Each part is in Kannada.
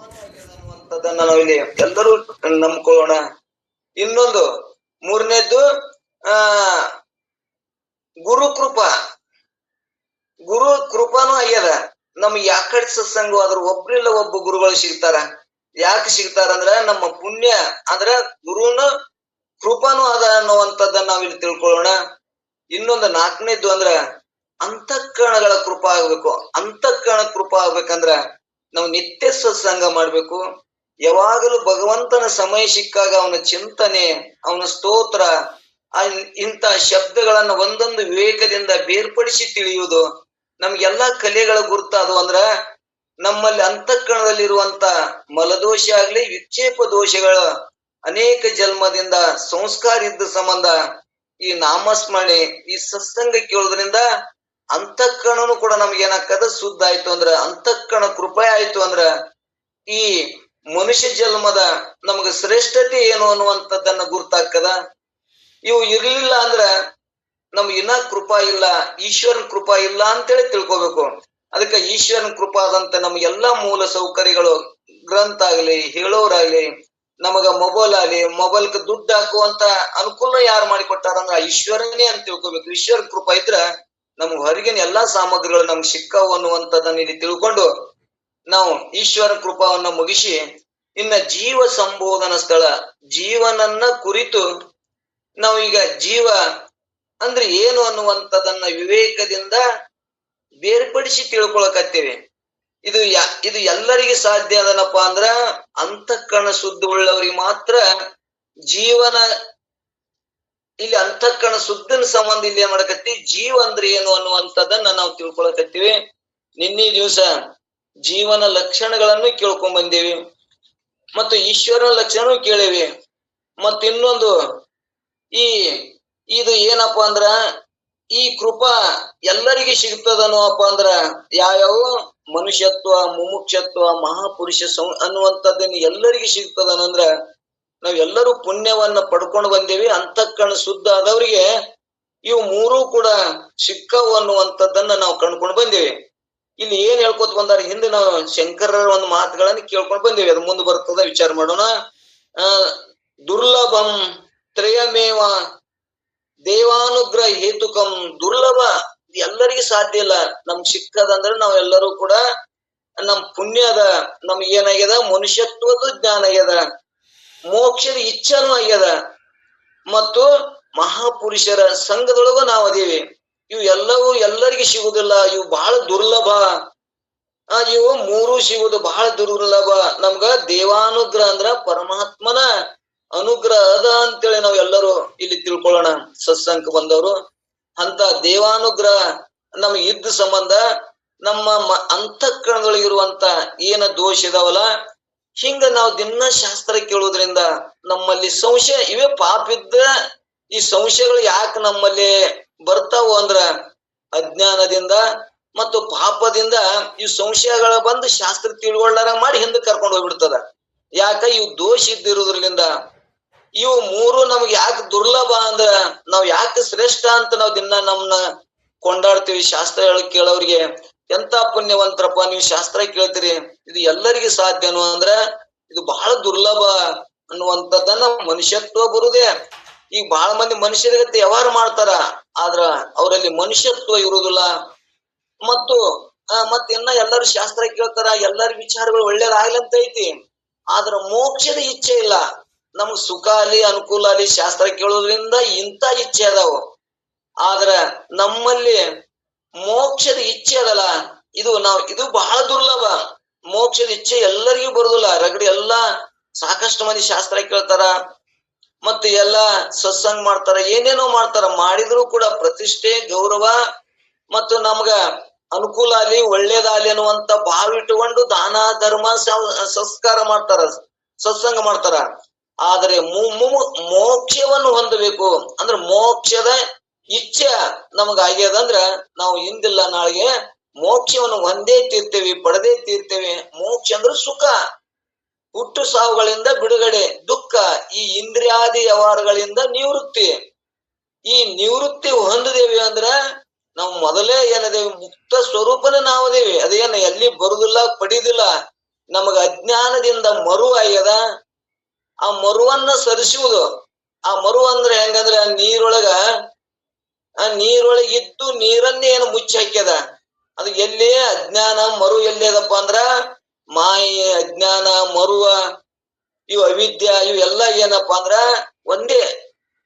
ಅನ್ನುವಂಥದ್ದನ್ನ ನಾವು ಇಲ್ಲಿ ಎಲ್ಲರೂ ನಂಬ್ಕೊಳ್ಳೋಣ. ಇನ್ನೊಂದು ಮೂರನೇದ್ದು ಆ ಗುರು ಕೃಪಾ. ಗುರು ಕೃಪಾನು ಆಗ್ಯದ. ನಮ್ಗೆ ಯಾಕಡೆ ಸತ್ಸಂಗ ಆದ್ರೂ ಒಬ್ರಿಲ್ಲ ಒಬ್ಬ ಗುರುಗಳು ಸಿಗ್ತಾರ. ಯಾಕೆ ಸಿಗ್ತಾರ ಅಂದ್ರ ನಮ್ಮ ಪುಣ್ಯ ಅಂದ್ರ ಗುರುನ ಕೃಪಾನು ಅದ ಅನ್ನುವಂಥದ್ದನ್ನ ನಾವ್ ಇಲ್ಲಿ ತಿಳ್ಕೊಳ್ಳೋಣ. ಇನ್ನೊಂದು ನಾಲ್ಕನೇದ್ದು ಅಂದ್ರ ಅಂತಃಕರಣಗಳ ಕೃಪಾ ಆಗ್ಬೇಕು. ಅಂತಃಕರಣ ಕೃಪಾ ಆಗ್ಬೇಕಂದ್ರ ನಾವು ನಿತ್ಯ ಸತ್ಸಂಗ ಮಾಡ್ಬೇಕು. ಯಾವಾಗಲೂ ಭಗವಂತನ ಸಮಯ ಸಿಕ್ಕಾಗ ಅವನ ಚಿಂತನೆ, ಅವನ ಸ್ತೋತ್ರ, ಇಂಥ ಶಬ್ದಗಳನ್ನ ಒಂದೊಂದು ವಿವೇಕದಿಂದ ಬೇರ್ಪಡಿಸಿ ತಿಳಿಯುವುದು. ನಮ್ಗೆಲ್ಲಾ ಕಲೆಗಳ ಗುರುತಾದು ಅಂದ್ರ ನಮ್ಮಲ್ಲಿ ಅಂತಃಕರಣದಲ್ಲಿರುವಂತ ಮಲದೋಷ ಆಗ್ಲಿ, ವಿಕ್ಷೇಪ ದೋಷಗಳ ಅನೇಕ ಜನ್ಮದಿಂದ ಸಂಸ್ಕಾರ ಇದ್ದ ಸಂಬಂಧ ಈ ನಾಮಸ್ಮರಣೆ, ಈ ಸತ್ಸಂಗ ಕೇಳೋದ್ರಿಂದ ಅಂತಃಕರಣನು ಕೂಡ ನಮ್ಗೆ ಏನಾಗ್ತದ, ಶುದ್ಧ ಆಯ್ತು ಅಂದ್ರ, ಅಂತಃಕರಣ ಕೃಪೆ ಆಯ್ತು ಅಂದ್ರ ಈ ಮನುಷ್ಯ ಜನ್ಮದ ನಮ್ಗ ಶ್ರೇಷ್ಠತೆ ಏನು ಅನ್ನುವಂಥದ್ದನ್ನ ಗುರ್ತಾಗ್ತದ. ಇವು ಇರ್ಲಿಲ್ಲ ಅಂದ್ರ ನಮ್ಗೆ ಇನ್ನ ಕೃಪಾ ಇಲ್ಲ, ಈಶ್ವರನ ಕೃಪಾ ಇಲ್ಲ ಅಂತೇಳಿ ತಿಳ್ಕೊಬೇಕು. ಅದಕ್ಕೆ ಈಶ್ವರನ ಕೃಪಾ ಆದಂತ ನಮ್ಗೆಲ್ಲಾ ಮೂಲ ಸೌಕರ್ಯಗಳು, ಗ್ರಂಥ ಆಗ್ಲಿ, ಹೇಳೋರಾಗ್ಲಿ, ನಮಗ ಮೊಬೈಲ್ ಆಗ್ಲಿ, ಮೊಬೈಲ್ಗೆ ದುಡ್ಡು ಹಾಕುವಂತ ಅನುಕೂಲ ಯಾರು ಮಾಡಿಕೊಟ್ಟಾರ ಅಂದ್ರ ಈಶ್ವರನೇ ಅಂತ ತಿಳ್ಕೊಬೇಕು. ಈಶ್ವರ ಕೃಪಾ ಇದ್ರ ನಮ್ಗೆ ಹೊರಗಿನ ಎಲ್ಲಾ ಸಾಮಗ್ರಿಗಳು ನಮ್ಗೆ ಸಿಕ್ಕಾವು ಅನ್ನುವಂಥದ್ದನ್ನ ಇಲ್ಲಿ ತಿಳ್ಕೊಂಡು ನಾವು ಈಶ್ವರ ಕೃಪಾವನ್ನ ಮುಗಿಸಿ ಇನ್ನ ಜೀವ ಸಂಬೋಧನ ಸ್ಥಳ, ಜೀವನನ್ನ ಕುರಿತು ನಾವು ಈಗ ಜೀವ ಅಂದ್ರೆ ಏನು ಅನ್ನುವಂಥದ್ದನ್ನ ವಿವೇಕದಿಂದ ಬೇರ್ಪಡಿಸಿ ತಿಳ್ಕೊಳಕತ್ತೇವೆ. ಇದು ಎಲ್ಲರಿಗೆ ಸಾಧ್ಯ ಅದನಪ್ಪ ಅಂದ್ರ ಅಂತಃಕರಣ ಶುದ್ಧ ಉಳ್ಳವರಿಗೆ ಮಾತ್ರ ಜೀವನ. ಇಲ್ಲಿ ಅಂತಃಕರಣ ಶುದ್ಧನ ಸಂಬಂಧ ಇಲ್ಲಿ ಏನ್ ಮಾಡಕತ್ತಿ, ಜೀವ ಅಂದ್ರೆ ಏನು ಅನ್ನುವಂಥದ್ದನ್ನ ನಾವು ತಿಳ್ಕೊಳಕತ್ತೀವಿ. ನಿನ್ನೆ ದಿವಸ ಜೀವನ ಲಕ್ಷಣಗಳನ್ನು ಕೇಳ್ಕೊಂಡ್ ಬಂದೇವಿ ಮತ್ತು ಈಶ್ವರನ ಲಕ್ಷಣ ಕೇಳೇವಿ. ಮತ್ತ ಇನ್ನೊಂದು ಇದು ಏನಪ್ಪಾ ಅಂದ್ರ ಈ ಕೃಪಾ ಎಲ್ಲರಿಗೆ ಸಿಗ್ತದನೋಪ್ಪ ಅಂದ್ರ ಯಾವ್ಯಾವ ಮನುಷ್ಯತ್ವ, ಮುಮುಕ್ಷತ್ವ, ಮಹಾಪುರುಷ ಅನ್ನುವಂಥದ್ದನ್ನ ಎಲ್ಲರಿಗೆ ಸಿಗ್ತದನಂದ್ರ ನಾವೆಲ್ಲರೂ ಪುಣ್ಯವನ್ನ ಪಡ್ಕೊಂಡು ಬಂದೇವಿ. ಅಂತಃಕರಣ ಶುದ್ಧ ಆದವರಿಗೆ ಇವು ಮೂರೂ ಕೂಡ ಸಿಕ್ಕವು ಅನ್ನುವಂಥದ್ದನ್ನ ನಾವು ಕಂಡ್ಕೊಂಡು ಬಂದೇವಿ. ಇಲ್ಲಿ ಏನ್ ಹೇಳ್ಕೊತ ಬಂದಾರ, ಹಿಂದೆ ನಾವು ಶಂಕರರ ಒಂದು ಮಾತುಗಳನ್ನ ಕೇಳ್ಕೊಂಡು ಬಂದೇವಿ. ಅದು ಮುಂದೆ ಬರ್ತದ, ವಿಚಾರ ಮಾಡೋಣ. ದುರ್ಲಭಂ ತ್ರಯಮೇವ ದೇವಾನುಗ್ರಹ ಹೇತುಕಂ. ದುರ್ಲಭ, ಎಲ್ಲರಿಗೂ ಸಾಧ್ಯ ಇಲ್ಲ. ನಮ್ಗೆ ಸಿಕ್ಕದಂದ್ರೆ ನಾವೆಲ್ಲರೂ ಕೂಡ ನಮ್ ಪುಣ್ಯದ, ನಮ್ಗೆ ಏನಾಗ್ಯದ, ಮನುಷ್ಯತ್ವದ ಜ್ಞಾನ ಆಗ್ಯದ, ಮೋಕ್ಷದ ಇಚ್ಛಾನು ಆಗ್ಯದ, ಮತ್ತು ಮಹಾಪುರುಷರ ಸಂಘದೊಳಗೂ ನಾವು ಅದೇವಿ. ಇವು ಎಲ್ಲವೂ ಎಲ್ಲರಿಗೆ ಸಿಗುದಿಲ್ಲ, ಇವು ಬಹಳ ದುರ್ಲಭ. ಇವು ಮೂರು ಸಿಗುದು ಬಹಳ ದುರ್ಲಭ. ನಮ್ಗ ದೇವಾನುಗ್ರಹ ಅಂದ್ರ ಪರಮಾತ್ಮನ ಅನುಗ್ರಹ ಅದ ಅಂತೇಳಿ ನಾವ್ ಎಲ್ಲರೂ ಇಲ್ಲಿ ತಿಳ್ಕೊಳ್ಳೋಣ, ಸತ್ಸಂಗ ಬಂದವರು. ಅಂತ ದೇವಾನುಗ್ರಹ ನಮ್ಗೆ ಇದ್ದ ಸಂಬಂಧ ನಮ್ಮ ಅಂತಃಕರಣದೊಳಗಿರುವಂತ ಏನ ದೋಷ ಇದಾವಲ್ಲ, ಹಿಂಗ ನಾವು ದಿನ ಶಾಸ್ತ್ರ ಕೇಳೋದ್ರಿಂದ ನಮ್ಮಲ್ಲಿ ಸಂಶಯ, ಇವೇ ಪಾಪ ಇದ್ದ ಈ ಸಂಶಯಗಳು ಯಾಕೆ ನಮ್ಮಲ್ಲಿ ಬರ್ತಾವು ಅಂದ್ರ ಅಜ್ಞಾನದಿಂದ ಮತ್ತು ಪಾಪದಿಂದ ಈ ಸಂಶಯಗಳ ಬಂದು ಶಾಸ್ತ್ರ ತಿಳ್ಕೊಳ್ಳಾರ ಮಾಡಿ ಹಿಂದಕ್ಕೆ ಕರ್ಕೊಂಡು ಹೋಗ್ಬಿಡ್ತದ. ಯಾಕ? ಇವು ದೋಷ ಇದ್ದಿರೋದ್ರಿಂದ. ಇವು ಮೂರು ನಮ್ಗೆ ಯಾಕೆ ದುರ್ಲಭ ಅಂದ್ರ ನಾವ್ ಯಾಕೆ ಶ್ರೇಷ್ಠ ಅಂತ ನಾವು ದಿನ ನಮ್ನ ಕೊಂಡಾಡ್ತೀವಿ. ಶಾಸ್ತ್ರ ಕೇಳೋರಿಗೆ ಎಂತ ಪುಣ್ಯವಂತರಪ್ಪ ನೀವು ಶಾಸ್ತ್ರ ಕೇಳ್ತೀರಿ, ಇದು ಎಲ್ಲರಿಗೆ ಸಾಧ್ಯನು ಅಂದ್ರ ಇದು ಬಹಳ ದುರ್ಲಭ ಅನ್ನುವಂಥದ್ದನ್ನ ಮನುಷ್ಯತ್ವ ಬರುದೇ. ಈಗ ಬಹಳ ಮಂದಿ ಮನುಷ್ಯರ ಜೊತೆ ವ್ಯವಹಾರ ಮಾಡ್ತಾರ, ಆದ್ರ ಅವರಲ್ಲಿ ಮನುಷ್ಯತ್ವ ಇರುವುದಿಲ್ಲ. ಮತ್ತ ಇನ್ನ ಎಲ್ಲರೂ ಶಾಸ್ತ್ರ ಕೇಳ್ತಾರ, ಎಲ್ಲರ ವಿಚಾರಗಳು ಒಳ್ಳೇದಾಗ್ಲಿ ಅಂತ ಐತಿ, ಆದ್ರ ಮೋಕ್ಷದ ಇಚ್ಛೆ ಇಲ್ಲ. ನಮ್ಗ್ ಸುಖ ಅಲ್ಲಿ ಅನುಕೂಲ ಅಲ್ಲಿ ಶಾಸ್ತ್ರ ಕೇಳೋದ್ರಿಂದ ಇಂಥ ಇಚ್ಛೆ ಅದಾವು, ಆದ್ರ ನಮ್ಮಲ್ಲಿ ಮೋಕ್ಷದ ಇಚ್ಛೆ ಅದಲ್ಲ, ಇದು ಬಹಳ ದುರ್ಲಭ. ಮೋಕ್ಷದ ಇಚ್ಛೆ ಎಲ್ಲರಿಗೂ ಬರುದಿಲ್ಲ. ರಗಡಿ ಎಲ್ಲಾ ಸಾಕಷ್ಟು ಮಂದಿ ಶಾಸ್ತ್ರ ಕೇಳ್ತಾರ, ಮತ್ತೆ ಎಲ್ಲಾ ಸತ್ಸಂಗ ಮಾಡ್ತಾರ, ಏನೇನೋ ಮಾಡ್ತಾರ. ಮಾಡಿದ್ರು ಕೂಡ ಪ್ರತಿಷ್ಠೆ, ಗೌರವ ಮತ್ತು ನಮ್ಗ ಅನುಕೂಲ ಅಲ್ಲಿ ಒಳ್ಳೇದಾಗಲಿ ಅನ್ನುವಂತ ಭಾವ ಇಟ್ಟುಕೊಂಡು ದಾನ ಧರ್ಮ ಸಂಸ್ಕಾರ ಮಾಡ್ತಾರ, ಸತ್ಸಂಗ ಮಾಡ್ತಾರ. ಆದರೆ ಮೋಕ್ಷವನ್ನು ಹೊಂದಬೇಕು ಅಂದ್ರೆ ಮೋಕ್ಷದ ಇಚ್ಛೆ ನಮಗ ಆಗ್ಯದಂದ್ರ ನಾವು ಇಂದಿಲ್ಲ ನಾಳೆಗೆ ಮೋಕ್ಷವನ್ನು ಹೊಂದೇ ತೀರ್ತೇವೆ, ಪಡೆದೇ ತೀರ್ತೇವೆ. ಮೋಕ್ಷ ಅಂದ್ರೆ ಸುಖ, ಹುಟ್ಟು ಸಾವುಗಳಿಂದ ಬಿಡುಗಡೆ, ದುಃಖ, ಈ ಇಂದ್ರಿಯಾದಿ ವ್ಯವಹಾರಗಳಿಂದ ನಿವೃತ್ತಿ. ಈ ನಿವೃತ್ತಿ ಹೊಂದಿದೇವಿ ಅಂದ್ರ ನಾವು ಮೊದಲೇ ಏನದೇವಿ, ಮುಕ್ತ ಸ್ವರೂಪನೇ ನಾವು ಅದೇವಿ. ಅದೇನು ಎಲ್ಲಿ ಬರುದಿಲ್ಲ, ಪಡಿದಿಲ್ಲ. ನಮಗ ಅಜ್ಞಾನದಿಂದ ಮರು ಆಗ್ಯದ. ಆ ಮರುವನ್ನ ಸರಿಸುವುದು. ಆ ಮರು ಅಂದ್ರೆ ಹೆಂಗಂದ್ರ ನೀರೊಳಗಿದ್ದು ನೀರನ್ನೇ ಏನು ಮುಚ್ಚಿ ಹಾಕ್ಯದ. ಅದು ಎಲ್ಲಿ ಅಜ್ಞಾನ ಮರು ಎಲ್ಲಿ ಅದಪ್ಪ ಅಂದ್ರ ಮಾಯೆ, ಅಜ್ಞಾನ, ಮರುವ, ಇವು ಅವಿದ್ಯ, ಇವು ಎಲ್ಲ ಏನಪ್ಪಾ ಅಂದ್ರ ಒಂದೇ.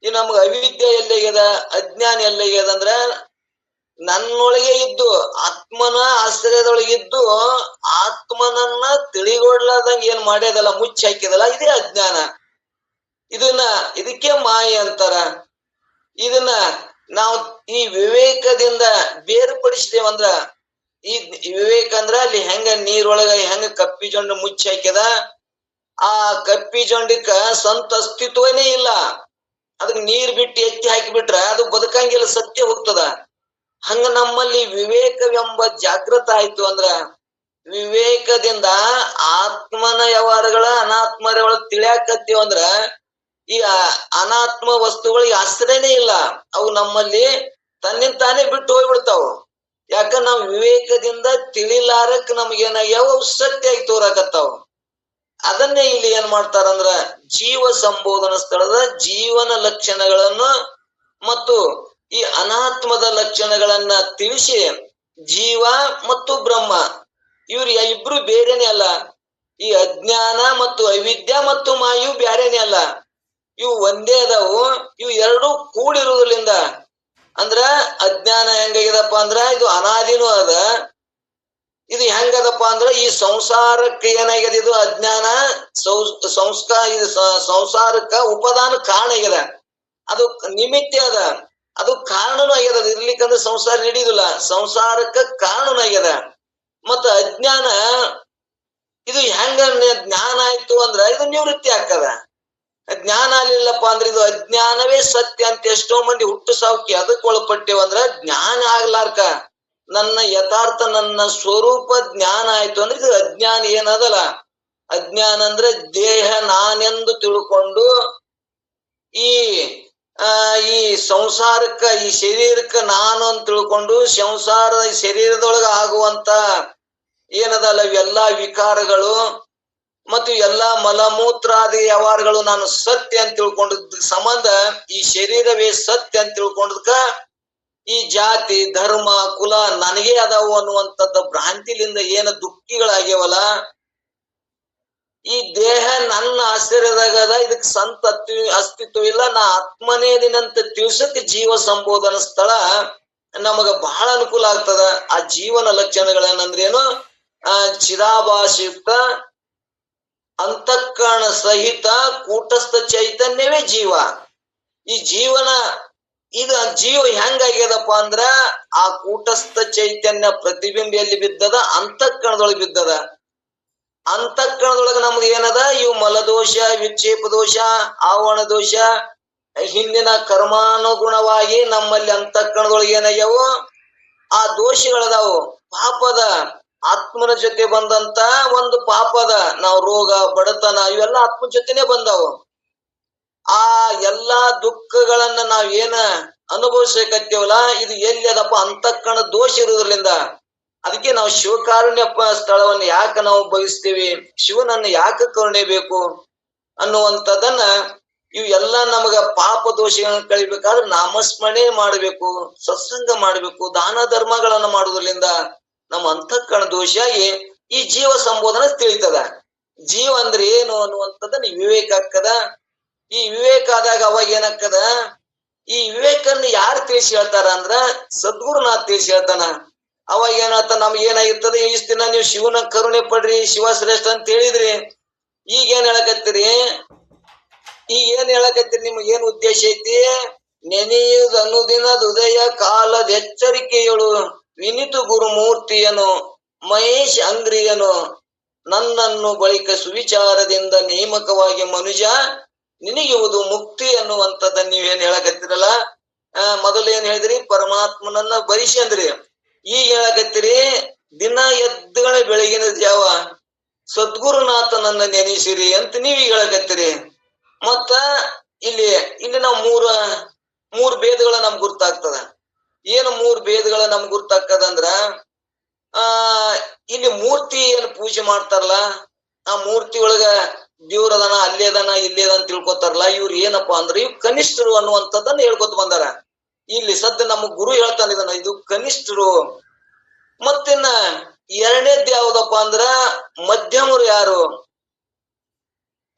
ಈ ನಮ್ಗ ಅವಿದ್ಯೆ ಎಲ್ಲೆಗ್ಯದ, ಅಜ್ಞಾನ ಎಲ್ಲೆಗ್ಯದ ಅಂದ್ರ ನನ್ನೊಳಗೆ ಇದ್ದು ಆತ್ಮನ ಆಶ್ರಯದೊಳಗಿದ್ದು ಆತ್ಮನನ್ನ ತಿಳಿಗೊಡ್ಲಾರ್ದಂಗ ಏನ್ ಮಾಡ್ಯದಲ್ಲ, ಮುಚ್ಚಿ ಹಾಕಿದಲ್ಲ, ಇದೇ ಅಜ್ಞಾನ. ಇದಕ್ಕೆ ಮಾಯೆ ಅಂತಾರ. ಇದನ್ನ ನಾವು ಈ ವಿವೇಕದಿಂದ ಬೇರ್ಪಡಿಸಿದೇವಂದ್ರ, ಈ ವಿವೇಕ ಅಂದ್ರ ಅಲ್ಲಿ ಹೆಂಗ ನೀರೊಳಗ ಹೆಂಗ ಕಪ್ಪಿ ಜೊಂಡು ಮುಚ್ಚಿ ಹಾಕ್ಯದ, ಆ ಕಪ್ಪಿ ಜೊಂಡಕ್ಕ ಸ್ವಂತ ಅಸ್ತಿತ್ವನೇ ಇಲ್ಲ. ಅದಕ್ಕೆ ನೀರ್ ಬಿಟ್ಟು ಎತ್ತಿ ಹಾಕಿಬಿಟ್ರ ಅದು ಬದುಕಂಗಿಲ್ಲ, ಸತ್ಯ ಹೋಗ್ತದ. ಹಂಗ ನಮ್ಮಲ್ಲಿ ವಿವೇಕವೆಂಬ ಜಾಗೃತ ಆಯ್ತು ಅಂದ್ರ, ವಿವೇಕದಿಂದ ಆತ್ಮನ ವ್ಯವಹಾರಗಳ ಅನಾತ್ಮರ ತಿಳಿಯಾಕತ್ತೀವ ಅಂದ್ರ, ಈ ಅನಾತ್ಮ ವಸ್ತುಗಳಿಗೆ ಆಶ್ರಯನೇ ಇಲ್ಲ. ಅವು ನಮ್ಮಲ್ಲಿ ತನ್ನಿಂತಾನೇ ಬಿಟ್ಟು ಹೋಗ್ಬಿಡ್ತಾವ. ಯಾಕ ನಾವು ವಿವೇಕದಿಂದ ತಿಳಿಲಾರಕ್ ನಮ್ಗೇನಾಗ್ಯಾವ, ಅವು ಸತ್ಯ ಆಗಿ ತೋರಾಕತ್ತಾವ. ಅದನ್ನೇ ಇಲ್ಲಿ ಏನ್ ಮಾಡ್ತಾರಂದ್ರ, ಜೀವ ಸಂಬೋಧನ ಸ್ಥಳದ ಜೀವನ ಲಕ್ಷಣಗಳನ್ನು ಮತ್ತು ಈ ಅನಾತ್ಮದ ಲಕ್ಷಣಗಳನ್ನ ತಿಳಿಸಿ, ಜೀವ ಮತ್ತು ಬ್ರಹ್ಮ ಇವ್ರು ಇಬ್ರು ಬೇರೆನೆ ಅಲ್ಲ. ಈ ಅಜ್ಞಾನ ಮತ್ತು ಅವಿದ್ಯಾ ಮತ್ತು ಮಾಯು ಬ್ಯಾರೇನೆ ಅಲ್ಲ, ಇವು ಒಂದೇ ಅದಾವು. ಇವು ಎರಡೂ ಕೂಡಿರುವುದರಿಂದ ಅಂದ್ರ ಅಜ್ಞಾನ ಹೆಂಗಾಗಿದಪ್ಪ ಅಂದ್ರ ಇದು ಅನಾದಿನೂ ಅದ. ಇದು ಹೆಂಗದಪ್ಪ ಅಂದ್ರ ಈ ಸಂಸಾರಕ್ಕೆ ಏನಾಗ್ಯದ, ಇದು ಅಜ್ಞಾನ ಸಂಸಾರಕ್ಕ ಉಪದಾನ ಕಾರಣ ಆಗ್ಯದ. ಅದು ನಿಮಿತ್ತ ಅದ, ಅದು ಕಾರಣನೂ ಆಗ್ಯದ. ಅದು ಇರ್ಲಿಕ್ಕಂದ್ರೆ ಸಂಸಾರ ಹಿಡಿಯುದಿಲ್ಲ, ಸಂಸಾರಕ್ಕ ಕಾರಣನೂ ಆಗ್ಯದ. ಮತ್ತ ಅಜ್ಞಾನ ಇದು ಹೆಂಗ ಜ್ಞಾನ ಆಯ್ತು ಅಂದ್ರ ಇದು ನಿವೃತ್ತಿ ಆಗ್ತದ. ಜ್ಞಾನ ಆಗ್ಲಿಲ್ಲಪ್ಪ ಅಂದ್ರೆ ಇದು ಅಜ್ಞಾನವೇ ಸತ್ಯ ಅಂತ ಎಷ್ಟೋ ಮಂದಿ ಹುಟ್ಟು ಸಾವುಕಿ ಅದಕ್ಕೆ ಒಳಪಟ್ಟೇವಂದ್ರ, ಜ್ಞಾನ ಆಗ್ಲಾರ್ಕ ನನ್ನ ಯಥಾರ್ಥ ನನ್ನ ಸ್ವರೂಪ ಜ್ಞಾನ ಆಯ್ತು ಅಂದ್ರೆ ಇದು ಅಜ್ಞಾನ ಏನದಲ್ಲ. ಅಜ್ಞಾನ ಅಂದ್ರೆ ದೇಹ ನಾನೆಂದು ತಿಳ್ಕೊಂಡು ಈ ಸಂಸಾರಕ್ಕ, ಈ ಶರೀರಕ್ಕ ನಾನು ಅಂತ ತಿಳ್ಕೊಂಡು ಸಂಸಾರದ ಶರೀರದೊಳಗ ಆಗುವಂತ ಏನದಲ್ಲ ಇವೆಲ್ಲಾ ವಿಕಾರಗಳು ಮತ್ತು ಎಲ್ಲಾ ಮಲಮೂತ್ರಾದಿ ವ್ಯವಹಾರಗಳು ನಾನು ಸತ್ಯ ಅಂತ ತಿಳ್ಕೊಂಡಿದ್ದ ಸಂಬಂಧ ಈ ಶರೀರವೇ ಸತ್ಯ ಅಂತ ತಿಳ್ಕೊಂಡದ್ಕ ಈ ಜಾತಿ ಧರ್ಮ ಕುಲ ನನಗೇ ಅದಾವು ಅನ್ನುವಂಥದ್ದ ಭ್ರಾಂತಿಲಿಂದ ಏನು ದುಃಖಿಗಳಾಗ್ಯವಲ್ಲ, ಈ ದೇಹ ನನ್ನ ಆಶ್ಚರ್ಯದಾಗದ, ಇದಕ್ ಸಂತ ಅಸ್ತಿತ್ವ ಇಲ್ಲ, ನಾ ಆತ್ಮನೇ ದಿನಂತ ತಿಳ್ಸಕ್ ಜೀವ ಸಂಬೋಧನ ಸ್ಥಳ ನಮಗ ಬಹಳ ಅನುಕೂಲ ಆಗ್ತದ. ಆ ಜೀವನ ಲಕ್ಷಣಗಳೇನಂದ್ರೇನು, ಚಿದಾಭಾಸಯುಕ್ತ ಅಂತಃಕರಣ ಸಹಿತ ಕೂಟಸ್ಥ ಚೈತನ್ಯವೇ ಜೀವ. ಈ ಜೀವನ ಜೀವ ಹೆಂಗಾಗ್ಯದಪ್ಪ ಅಂದ್ರ ಆ ಕೂಟಸ್ಥ ಚೈತನ್ಯ ಪ್ರತಿಬಿಂಬ ಎಲ್ಲಿ ಬಿದ್ದದ, ಅಂತಃಕರಣದೊಳಗೆ ಬಿದ್ದದ. ಅಂತಃಕರಣದೊಳಗ ನಮ್ದು ಏನದ, ಇವು ಮಲದೋಷ, ವಿಕ್ಷೇಪ ದೋಷ, ಆವರಣ ದೋಷ, ಹಿಂದಿನ ಕರ್ಮಾನುಗುಣವಾಗಿ ನಮ್ಮಲ್ಲಿ ಅಂತಃಕರಣದೊಳಗೆ ಏನಾಗ್ಯಾವು ಆ ದೋಷಗಳದಾವು. ಪಾಪದ ಆತ್ಮನ ಜೊತೆ ಬಂದಂತ ಒಂದು ಪಾಪದ ನಾವು ರೋಗ ಬಡತನ ಇವೆಲ್ಲ ಆತ್ಮನ ಜೊತೆನೆ ಬಂದಾವು. ಆ ಎಲ್ಲಾ ದುಃಖಗಳನ್ನ ನಾವ್ ಏನ ಅನುಭವಿಸಕತ್ತೀವಲ್ಲ, ಇದು ಎಲ್ಲಿ ಅದಪ್ಪ, ಅಂತಃಕರಣ ದೋಷ ಇರುವುದರಿಂದ. ಅದಕ್ಕೆ ನಾವು ಶಿವಕಾರುಣ್ಯಪ್ಪ ಸ್ಥಳವನ್ನು ಯಾಕೆ ನಾವು ಬಯಸ್ತೀವಿ, ಶಿವನನ್ನು ಯಾಕೆ ಕರುಣೆ ಬೇಕು ಅನ್ನುವಂಥದ್ದನ್ನ, ಇವು ಎಲ್ಲ ನಮಗ ಪಾಪ ದೋಷಗಳನ್ನ ಕಳಿಬೇಕಾದ್ರೆ ನಾಮಸ್ಮರಣೆ ಮಾಡಬೇಕು, ಸತ್ಸಂಗ ಮಾಡಬೇಕು, ದಾನ ಧರ್ಮಗಳನ್ನ ಮಾಡುವುದರಿಂದ ನಮ್ಮ ಅಂತಃಕರಣ ದೋಷ ಆಗಿ ಈ ಜೀವ ಸಂಬೋಧನೆ ತಿಳಿತದ. ಜೀವ ಅಂದ್ರೆ ಏನು ಅನ್ನುವಂಥದ್ದನ್ನ ವಿವೇಕ ಆಕ್ಕದ. ಈ ವಿವೇಕ ಆದಾಗ ಅವಾಗ ಏನಾಕ್ಕದ, ಈ ವಿವೇಕನ್ನ ಯಾರು ತಿಳಿಸಿ ಹೇಳ್ತಾರ ಅಂದ್ರ ಸದ್ಗುರುನಾಥ್ ತಿಳಿಸಿ ಹೇಳ್ತಾನ. ಅವಾಗ ಏನಾಗ್ತ, ನಮ್ಗೆ ಏನಾಗಿರ್ತದೆ, ಇಷ್ಟ ದಿನ ನೀವು ಶಿವನ ಕರುಣೆ ಪಡ್ರಿ, ಶಿವ ಶ್ರೇಷ್ಠ ಅಂತ ಹೇಳಿದ್ರಿ, ಈಗ ಏನ್ ಹೇಳಕತ್ತೀರಿ, ನಿಮ್ಗೆ ಏನ್ ಉದ್ದೇಶ ಐತಿ, ನೆನೆಯುವುದು ಅನುದಿನದ ಉದಯ ಕಾಲದ ಎಚ್ಚರಿಕೆಯಳು ವಿನಿತು ಗುರುಮೂರ್ತಿಯನು ಮಹೇಶ್ ಅಂಗ್ರಿಯನು ನನ್ನನ್ನು ಬಳಿಕ ಸುವಿಚಾರದಿಂದ ನೇಮಕವಾಗಿ ಮನುಜ ನಿನಗಿವುದು ಮುಕ್ತಿ ಅನ್ನುವಂಥದ್ದ ನೀವೇನ್ ಹೇಳಕತ್ತೀರಲ್ಲ. ಮೊದಲು ಏನ್ ಹೇಳಿದ್ರಿ, ಪರಮಾತ್ಮನನ್ನ ಬರಿಸಿ ಅಂದ್ರಿ. ಈಗ ಹೇಳಕತ್ತೀರಿ ದಿನ ಎದ್ದುಗಳ ಬೆಳಗಿನ ಜಾವ ಸದ್ಗುರುನಾಥನನ್ನ ನೆನೆಸಿರಿ ಅಂತ ನೀವೀಗ ಹೇಳಕತ್ತೀರಿ. ಮತ್ತ ಇಲ್ಲಿ ನಾವು ಮೂರ್ ಭೇದಗಳ ನಮ್ಗೆ ಗುರ್ತಾಗ್ತದ. ಏನು ಮೂರ್ ಭೇದಗಳ ನಮ್ಗೆ ಗುರ್ತಾಗ್ತದಂದ್ರ, ಇಲ್ಲಿ ಮೂರ್ತಿ ಏನು ಪೂಜೆ ಮಾಡ್ತಾರಲ್ಲ, ಆ ಮೂರ್ತಿ ಒಳಗ ದೇವ್ರದನ ಅಲ್ಲಿ ಅದನ ಇಲ್ಲಿ ಅದನ್ನ ತಿಳ್ಕೊತಾರಲ್ಲ, ಇವ್ರು ಏನಪ್ಪಾ ಅಂದ್ರೆ ಇವ್ ಕನಿಷ್ಠರು ಅನ್ನುವಂಥದ್ದನ್ನ ಹೇಳ್ಕೊತ ಬಂದಾರ. ಇಲ್ಲಿ ಸದ್ಯ ನಮ್ಮ ಗುರು ಹೇಳ್ತಾನೆ ಇದನ್ನ, ಇದು ಕನಿಷ್ಠರು. ಮತ್ತಿನ್ನ ಎರಡನೇದ್ ಯಾವ್ದಪ್ಪ ಅಂದ್ರ ಮಧ್ಯಮರು. ಯಾರು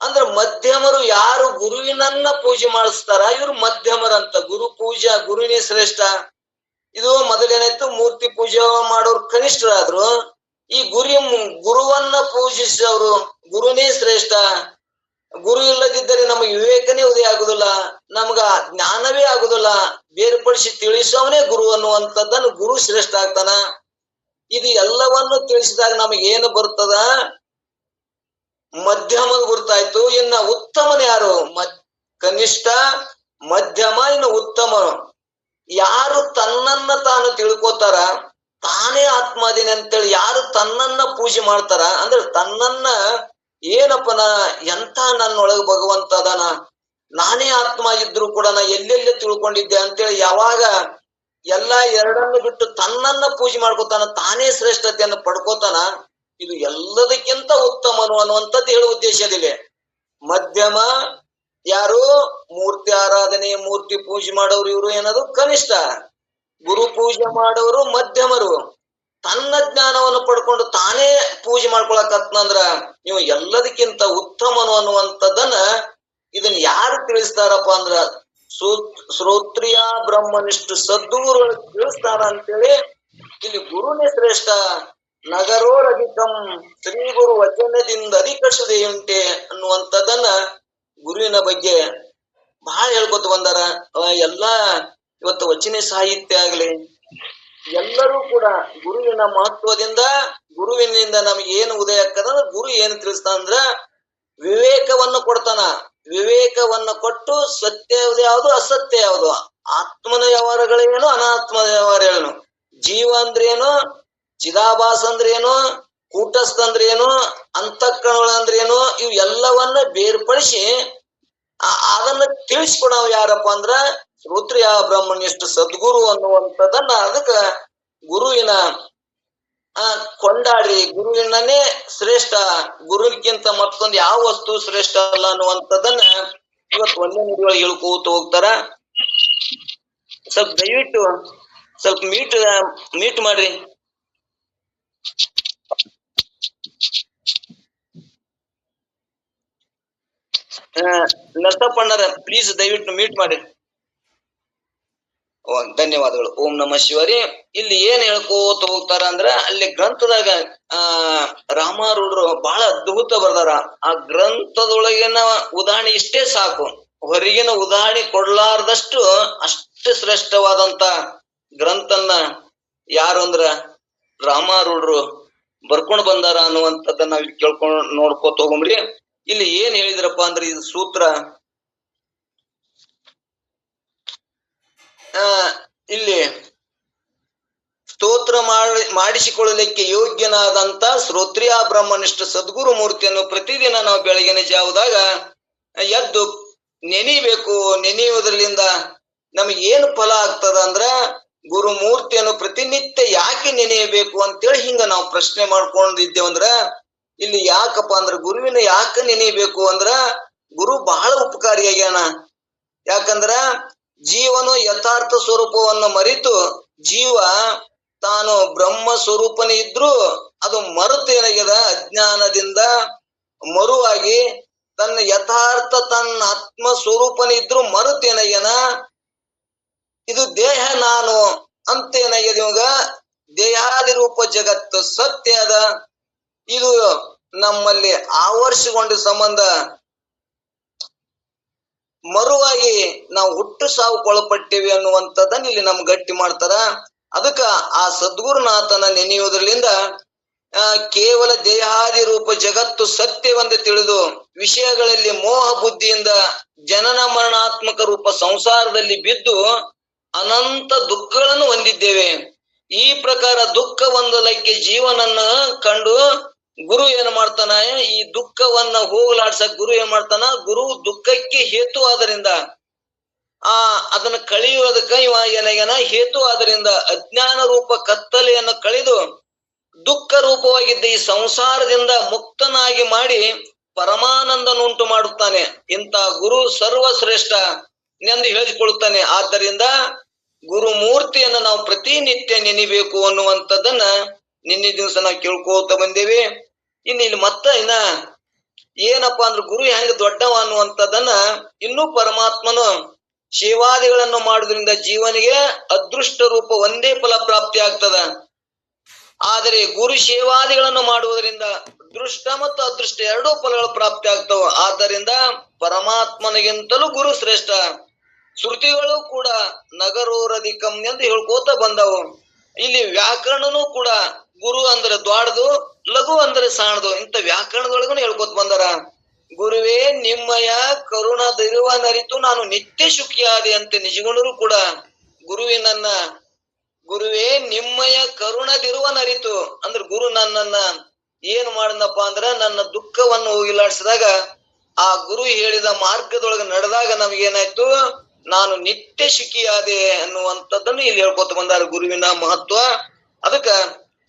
ಅಂದ್ರ ಮಧ್ಯಮರು ಯಾರು ಗುರುವಿನನ್ನ ಪೂಜೆ ಮಾಡಿಸ್ತಾರ ಇವ್ರು ಮಧ್ಯಮರಂತ. ಗುರು ಪೂಜಾ ಗುರುವಿನೇ ಶ್ರೇಷ್ಠ. ಇದು ಮೊದಲೇನಾಯ್ತು, ಮೂರ್ತಿ ಪೂಜೆ ಮಾಡೋರು ಕನಿಷ್ಠರಾದ್ರು. ಈ ಗುರುವನ್ನ ಪೂಜಿಸೋರು ಗುರುನೇ ಶ್ರೇಷ್ಠ. ಗುರು ಇಲ್ಲದಿದ್ದರೆ ನಮಗೆ ವಿವೇಕನೇ ಉದಯ ಆಗುದಿಲ್ಲ, ನಮ್ಗ ಜ್ಞಾನವೇ ಆಗುದಿಲ್ಲ. ಬೇರ್ಪಡಿಸಿ ತಿಳಿಸೋವನೇ ಗುರು ಅನ್ನುವಂಥದ್ದನ್ನು ಗುರು ಶ್ರೇಷ್ಠ ಆಗ್ತಾನ. ಇದು ಎಲ್ಲವನ್ನು ತಿಳಿಸಿದಾಗ ನಮಗೆ ಏನು ಬರ್ತದ? ಮಧ್ಯಮ ಗುರ್ತಾಯ್ತು. ಇನ್ನ ಉತ್ತಮನ ಯಾರು? ಕನಿಷ್ಠ, ಮಧ್ಯಮ, ಇನ್ನು ಉತ್ತಮ. ಯಾರು ತನ್ನನ್ನ ತಾನು ತಿಳ್ಕೊತಾರ, ತಾನೇ ಆತ್ಮ ಅದೇನೆ ಅಂತೇಳಿ ಯಾರು ತನ್ನನ್ನ ಪೂಜೆ ಮಾಡ್ತಾರ, ಅಂದ್ರೆ ತನ್ನನ್ನ ಏನಪ್ಪ ಎಂತ ನನ್ನೊಳಗ ಭಗವಂತ ಅದಾನ, ನಾನೇ ಆತ್ಮ ಇದ್ರು ಕೂಡ ನಾ ಎಲ್ಲೆಲ್ಲೇ ತಿಳ್ಕೊಂಡಿದ್ದೆ ಅಂತೇಳಿ ಯಾವಾಗ ಎಲ್ಲಾ ಎರಡನ್ನು ಬಿಟ್ಟು ತನ್ನನ್ನ ಪೂಜೆ ಮಾಡ್ಕೋತಾನ, ತಾನೇ ಶ್ರೇಷ್ಠತೆಯನ್ನು ಪಡ್ಕೋತಾನ, ಇದು ಎಲ್ಲದಕ್ಕಿಂತ ಉತ್ತಮನು ಅನ್ನುವಂಥದ್ದು ಹೇಳುವ ಉದ್ದೇಶದಿದೆ. ಮಧ್ಯಮ ಯಾರು? ಮೂರ್ತಿ ಆರಾಧನೆ, ಮೂರ್ತಿ ಪೂಜೆ ಮಾಡೋರು ಇವರು ಏನದು ಕನಿಷ್ಠ. ಗುರು ಪೂಜೆ ಮಾಡೋರು ಮಧ್ಯಮರು. ತನ್ನ ಜ್ಞಾನವನ್ನು ಪಡ್ಕೊಂಡು ತಾನೇ ಪೂಜೆ ಮಾಡ್ಕೊಳಕತ್ನಂದ್ರ ನೀವು ಎಲ್ಲದಕ್ಕಿಂತ ಉತ್ತಮನು ಅನ್ನುವಂಥದ್ದನ್ನ ಇದನ್ನ ಯಾರು ತಿಳಿಸ್ತಾರಪ್ಪ ಅಂದ್ರ ಶ್ರೋತ್ರಿಯ ಬ್ರಹ್ಮನಿಷ್ಠ ಸದ್ಗುರು ತಿಳಿಸ್ತಾರ ಅಂತೇಳಿ ಇಲ್ಲಿ ಗುರುನೇ ಶ್ರೇಷ್ಠ. ನಗರೋರಧಿಕಂ ಶ್ರೀ ಗುರು ವಚನದಿಂದ ಅಧಿಕಸುದೆಯುಂಟೆ ಅನ್ನುವಂಥದ್ದನ್ನ ಗುರುವಿನ ಬಗ್ಗೆ ಬಹಳ ಹೇಳ್ಕೊತ ಬಂದಾರ. ಎಲ್ಲಾ ಇವತ್ತು ವಚನ ಸಾಹಿತ್ಯ ಆಗ್ಲಿ ಎಲ್ಲರೂ ಕೂಡ ಗುರುವಿನ ಮಹತ್ವದಿಂದ, ಗುರುವಿನಿಂದ ನಮಗೆ ಏನು ಉದಯ ಆಗ್ತದಂದ್ರ ಗುರು ಏನು ತಿಳಿಸ್ತಾನ ಅಂದ್ರ ವಿವೇಕವನ್ನು ಕೊಡ್ತಾನ. ವಿವೇಕವನ್ನು ಕೊಟ್ಟು ಸತ್ಯ ಯಾವುದು ಅಸತ್ಯ ಯಾವುದು, ಆತ್ಮನ ವ್ಯವಹಾರಗಳೇನು ಅನಾತ್ಮದ ವ್ಯವಹಾರಗಳೇನು, ಜೀವ ಅಂದ್ರೇನು, ಚಿದಾಭಾಸ ಅಂದ್ರೇನು, ಕೂಟಸ್ಥ ಅಂದ್ರೇನು, ಅಂತಃಕರಣಗಳ ಅಂದ್ರೇನು, ಇವು ಎಲ್ಲವನ್ನ ಬೇರ್ಪಡಿಸಿ ಅದನ್ನ ತಿಳಿಸ್ಕೊಡವ್ ಯಾರಪ್ಪ ಅಂದ್ರ ಶ್ರೋತ್ರಿಯ ಬ್ರಹ್ಮನಿಷ್ಠ ಸದ್ಗುರು ಅನ್ನುವಂಥದ್ದನ್ನ ಅದಕ್ಕ ಗುರುವಿನ ಕೊಂಡಾಡ್ರಿ. ಗುರುವಿನನ್ನೇ ಶ್ರೇಷ್ಠ, ಗುರುವಿಗಿಂತ ಮತ್ತೊಂದು ಯಾವ ವಸ್ತು ಶ್ರೇಷ್ಠ ಅಲ್ಲ ಅನ್ನುವಂಥದ್ದನ್ನ ಇವತ್ತು ಒಂದೇ ನುಡಿಯೊಳಗೆ ಹೇಳ್ಕೋತ ಹೋಗ್ತಾರ. ಸ್ವಲ್ಪ ದಯವಿಟ್ಟು ಸ್ವಲ್ಪ ಮೀಟ್ ಮಾಡ್ರಿ. ನರ್ತಪ್ಪಣ್ಣರ ಪ್ಲೀಸ್ ದಯವಿಟ್ಟು ಮೀಟ್ ಮಾಡಿ. ಧನ್ಯವಾದಗಳು. ಓಂ ನಮಃ ಶಿವರಿ. ಇಲ್ಲಿ ಏನ್ ಹೇಳ್ಕೋತ ಹೋಗ್ತಾರ ಅಂದ್ರ ಅಲ್ಲಿ ಗ್ರಂಥದಾಗ ರಾಮಾರೂಢರು ಬಹಳ ಅದ್ಭುತ ಬರ್ದಾರ. ಆ ಗ್ರಂಥದೊಳಗಿನ ಉದಾಹರಣೆ ಇಷ್ಟೇ ಸಾಕು, ಹೊರಗಿನ ಉದಾಹರಣೆ ಕೊಡ್ಲಾರ್ದಷ್ಟು ಅಷ್ಟು ಶ್ರೇಷ್ಠವಾದಂತ ಗ್ರಂಥನ್ನ ಯಾರು ಅಂದ್ರ ರಾಮಾರೂಢರು ಬರ್ಕೊಂಡ್ ಬಂದಾರ ಅನ್ನುವಂಥದ್ದನ್ನ ನಾವ್ ಕೇಳ್ಕೊಂಡ್ ನೋಡ್ಕೋತ ಹೋಗಮ್ರಿ. ಇಲ್ಲಿ ಏನ್ ಹೇಳಿದ್ರಪ್ಪ ಅಂದ್ರೆ ಇದು ಸೂತ್ರ ಇಲ್ಲಿ ಸ್ತೋತ್ರ ಮಾಡಿಸಿಕೊಳ್ಳಲಿಕ್ಕೆ ಯೋಗ್ಯನಾದಂತ ಶ್ರೋತ್ರಿಯ ಬ್ರಹ್ಮನಿಷ್ಠ ಸದ್ಗುರು ಮೂರ್ತಿಯನ್ನು ಪ್ರತಿದಿನ ನಾವು ಬೆಳಗಿನ ಜಾವದಾಗ ಎದ್ದು ನೆನೆಯಬೇಕು. ನೆನೆಯುವುದರಿಂದ ನಮಗೆ ಏನು ಫಲ ಆಗ್ತದ ಅಂದ್ರ ಗುರು ಮೂರ್ತಿಯನ್ನು ಪ್ರತಿನಿತ್ಯ ಯಾಕೆ ನೆನೆಯಬೇಕು ಅಂತೇಳಿ ಹಿಂಗ ನಾವು ಪ್ರಶ್ನೆ ಮಾಡ್ಕೊಂಡಿದ್ದೇವಂದ್ರ ಇಲ್ಲಿ ಯಾಕಪ್ಪ ಅಂದ್ರ ಗುರುವಿನ ಯಾಕೆ ನೆನೆಯಬೇಕು ಅಂದ್ರ ಗುರು ಬಹಳ ಉಪಕಾರಿಯಾಗ್ಯಾನ. ಯಾಕಂದ್ರ ಜೀವನು ಯಥಾರ್ಥ ಸ್ವರೂಪವನ್ನು ಮರೆತು ಜೀವ ತಾನು ಬ್ರಹ್ಮ ಸ್ವರೂಪನೇ ಇದ್ರು ಅದು ಮರುತೇನಾಗ್ಯದ, ಅಜ್ಞಾನದಿಂದ ಮರುವಾಗಿ ತನ್ನ ಯಥಾರ್ಥ ತನ್ನ ಆತ್ಮ ಸ್ವರೂಪನೇ ಇದ್ರು ಮರುತೇನಾಗ್ಯನ. ಇದು ದೇಹ ನಾನು ಅಂತೇನಾಗ್ಯದ. ಇವಾಗ ದೇಹಾದಿ ರೂಪ ಜಗತ್ತು ಸತ್ಯ ಅದ, ಇದು ನಮ್ಮಲ್ಲಿ ಆವರಿಸಿಕೊಂಡ ಸಂಬಂಧ ಮರುವಾಗಿ ನಾವು ಹುಟ್ಟು ಸಾವುಕೊಳಪಟ್ಟಿವಿ ಅನ್ನುವಂಥದ್ದನ್ನ ಇಲ್ಲಿ ನಮ್ಗೆ ಗಟ್ಟಿ ಮಾಡ್ತಾರ. ಅದಕ್ಕ ಆ ಸದ್ಗುರುನಾಥನ ನೆನೆಯುವುದರಿಂದ ಕೇವಲ ದೇಹಾದಿ ರೂಪ ಜಗತ್ತು ಸತ್ಯವೆಂದು ತಿಳಿದು ವಿಷಯಗಳಲ್ಲಿ ಮೋಹ ಬುದ್ಧಿಯಿಂದ ಜನನ ಮರಣಾತ್ಮಕ ರೂಪ ಸಂಸಾರದಲ್ಲಿ ಬಿದ್ದು ಅನಂತ ದುಃಖಗಳನ್ನು ಹೊಂದಿದ್ದೇವೆ. ಈ ಪ್ರಕಾರ ದುಃಖ ಹೊಂದಲಿಕ್ಕೆ ಜೀವನನ್ನ ಕಂಡು ಗುರು ಏನ್ ಮಾಡ್ತಾನ, ಈ ದುಃಖವನ್ನ ಹೋಗಲಾಡ್ಸಕ್ ಗುರು ಏನ್ ಮಾಡ್ತಾನ, ಗುರು ದುಃಖಕ್ಕೆ ಹೇತು ಆದ್ರಿಂದ ಅದನ್ನ ಕಳೆಯುವುದಕ್ಕ ಇವ ಏನಾಗ್ಯಾನ ಹೇತು ಆದ್ರಿಂದ ಅಜ್ಞಾನ ರೂಪ ಕತ್ತಲೆಯನ್ನು ಕಳೆದು ದುಃಖ ರೂಪವಾಗಿದ್ದ ಈ ಸಂಸಾರದಿಂದ ಮುಕ್ತನಾಗಿ ಮಾಡಿ ಪರಮಾನಂದನುಂಟು ಮಾಡುತ್ತಾನೆ. ಇಂಥ ಗುರು ಸರ್ವಶ್ರೇಷ್ಠ ಎಂದು ಹೇಳಿಕೊಳ್ಳುತ್ತಾನೆ. ಆದ್ದರಿಂದ ಗುರುಮೂರ್ತಿಯನ್ನು ನಾವು ಪ್ರತಿನಿತ್ಯ ನೆನಿಬೇಕು ಅನ್ನುವಂಥದ್ದನ್ನ ನಿನ್ನೆ ದಿವಸ ನಾವು ಕೇಳ್ಕೋತ ಬಂದೇವಿ. ಇಲ್ಲಿ ಇನ್ನ ಏನಪ್ಪಾ ಅಂದ್ರೆ ಗುರು ಹೆಂಗ ದೊಡ್ಡವ ಅನ್ನುವಂಥದ್ದನ್ನ ಇನ್ನೂ ಪರಮಾತ್ಮನು ಸೇವಾದಿಗಳನ್ನು ಮಾಡುವುದರಿಂದ ಜೀವನಿಗೆ ಅದೃಷ್ಟ ರೂಪ ಒಂದೇ ಫಲ ಪ್ರಾಪ್ತಿ ಆಗ್ತದ. ಆದರೆ ಗುರು ಸೇವಾದಿಗಳನ್ನು ಮಾಡುವುದರಿಂದ ದೃಷ್ಟ ಮತ್ತು ಅದೃಷ್ಟ ಎರಡೂ ಫಲಗಳು ಪ್ರಾಪ್ತಿ ಆಗ್ತವೆ. ಆದ್ದರಿಂದ ಪರಮಾತ್ಮನಿಗಿಂತಲೂ ಗುರು ಶ್ರೇಷ್ಠ. ಶ್ರುತಿಗಳು ಕೂಡ ನಗರೋರಧಿಕಂ ಎಂದು ಹೇಳ್ಕೋತ ಬಂದವು. ಇಲ್ಲಿ ವ್ಯಾಕರಣನು ಕೂಡ ಗುರು ಅಂದ್ರೆ ದ್ವಾಡದು, ಲಘು ಅಂದ್ರೆ ಸಾಣದು, ಇಂಥ ವ್ಯಾಕರಣದೊಳಗೂ ಹೇಳ್ಕೋತ ಬಂದಾರ. ಗುರುವೇ ನಿಮ್ಮಯ ಕರುಣದಿರುವ ನರಿತು ನಾನು ನಿತ್ಯ ಸುಖಿಯಾದೆ ಅಂತ ನಿಜಗುಣರು ಕೂಡ ಗುರುವೇ ನಿಮ್ಮಯ ಕರುಣದಿರುವ ನರಿತು ಅಂದ್ರೆ ಗುರು ನನ್ನನ್ನ ಏನ್ ಮಾಡಿದಪ್ಪ ಅಂದ್ರ ನನ್ನ ದುಃಖವನ್ನು ಹೋಗಿಲಾಡಿಸಿದಾಗ ಆ ಗುರು ಹೇಳಿದ ಮಾರ್ಗದೊಳಗೆ ನಡೆದಾಗ ನಮಗೇನಾಯ್ತು, ನಾನು ನಿತ್ಯ ಸುಖಿಯಾದೆ ಅನ್ನುವಂಥದ್ದನ್ನು ಇಲ್ಲಿ ಹೇಳ್ಕೊತ ಬಂದಾರ ಗುರುವಿನ ಮಹತ್ವ. ಅದಕ್ಕ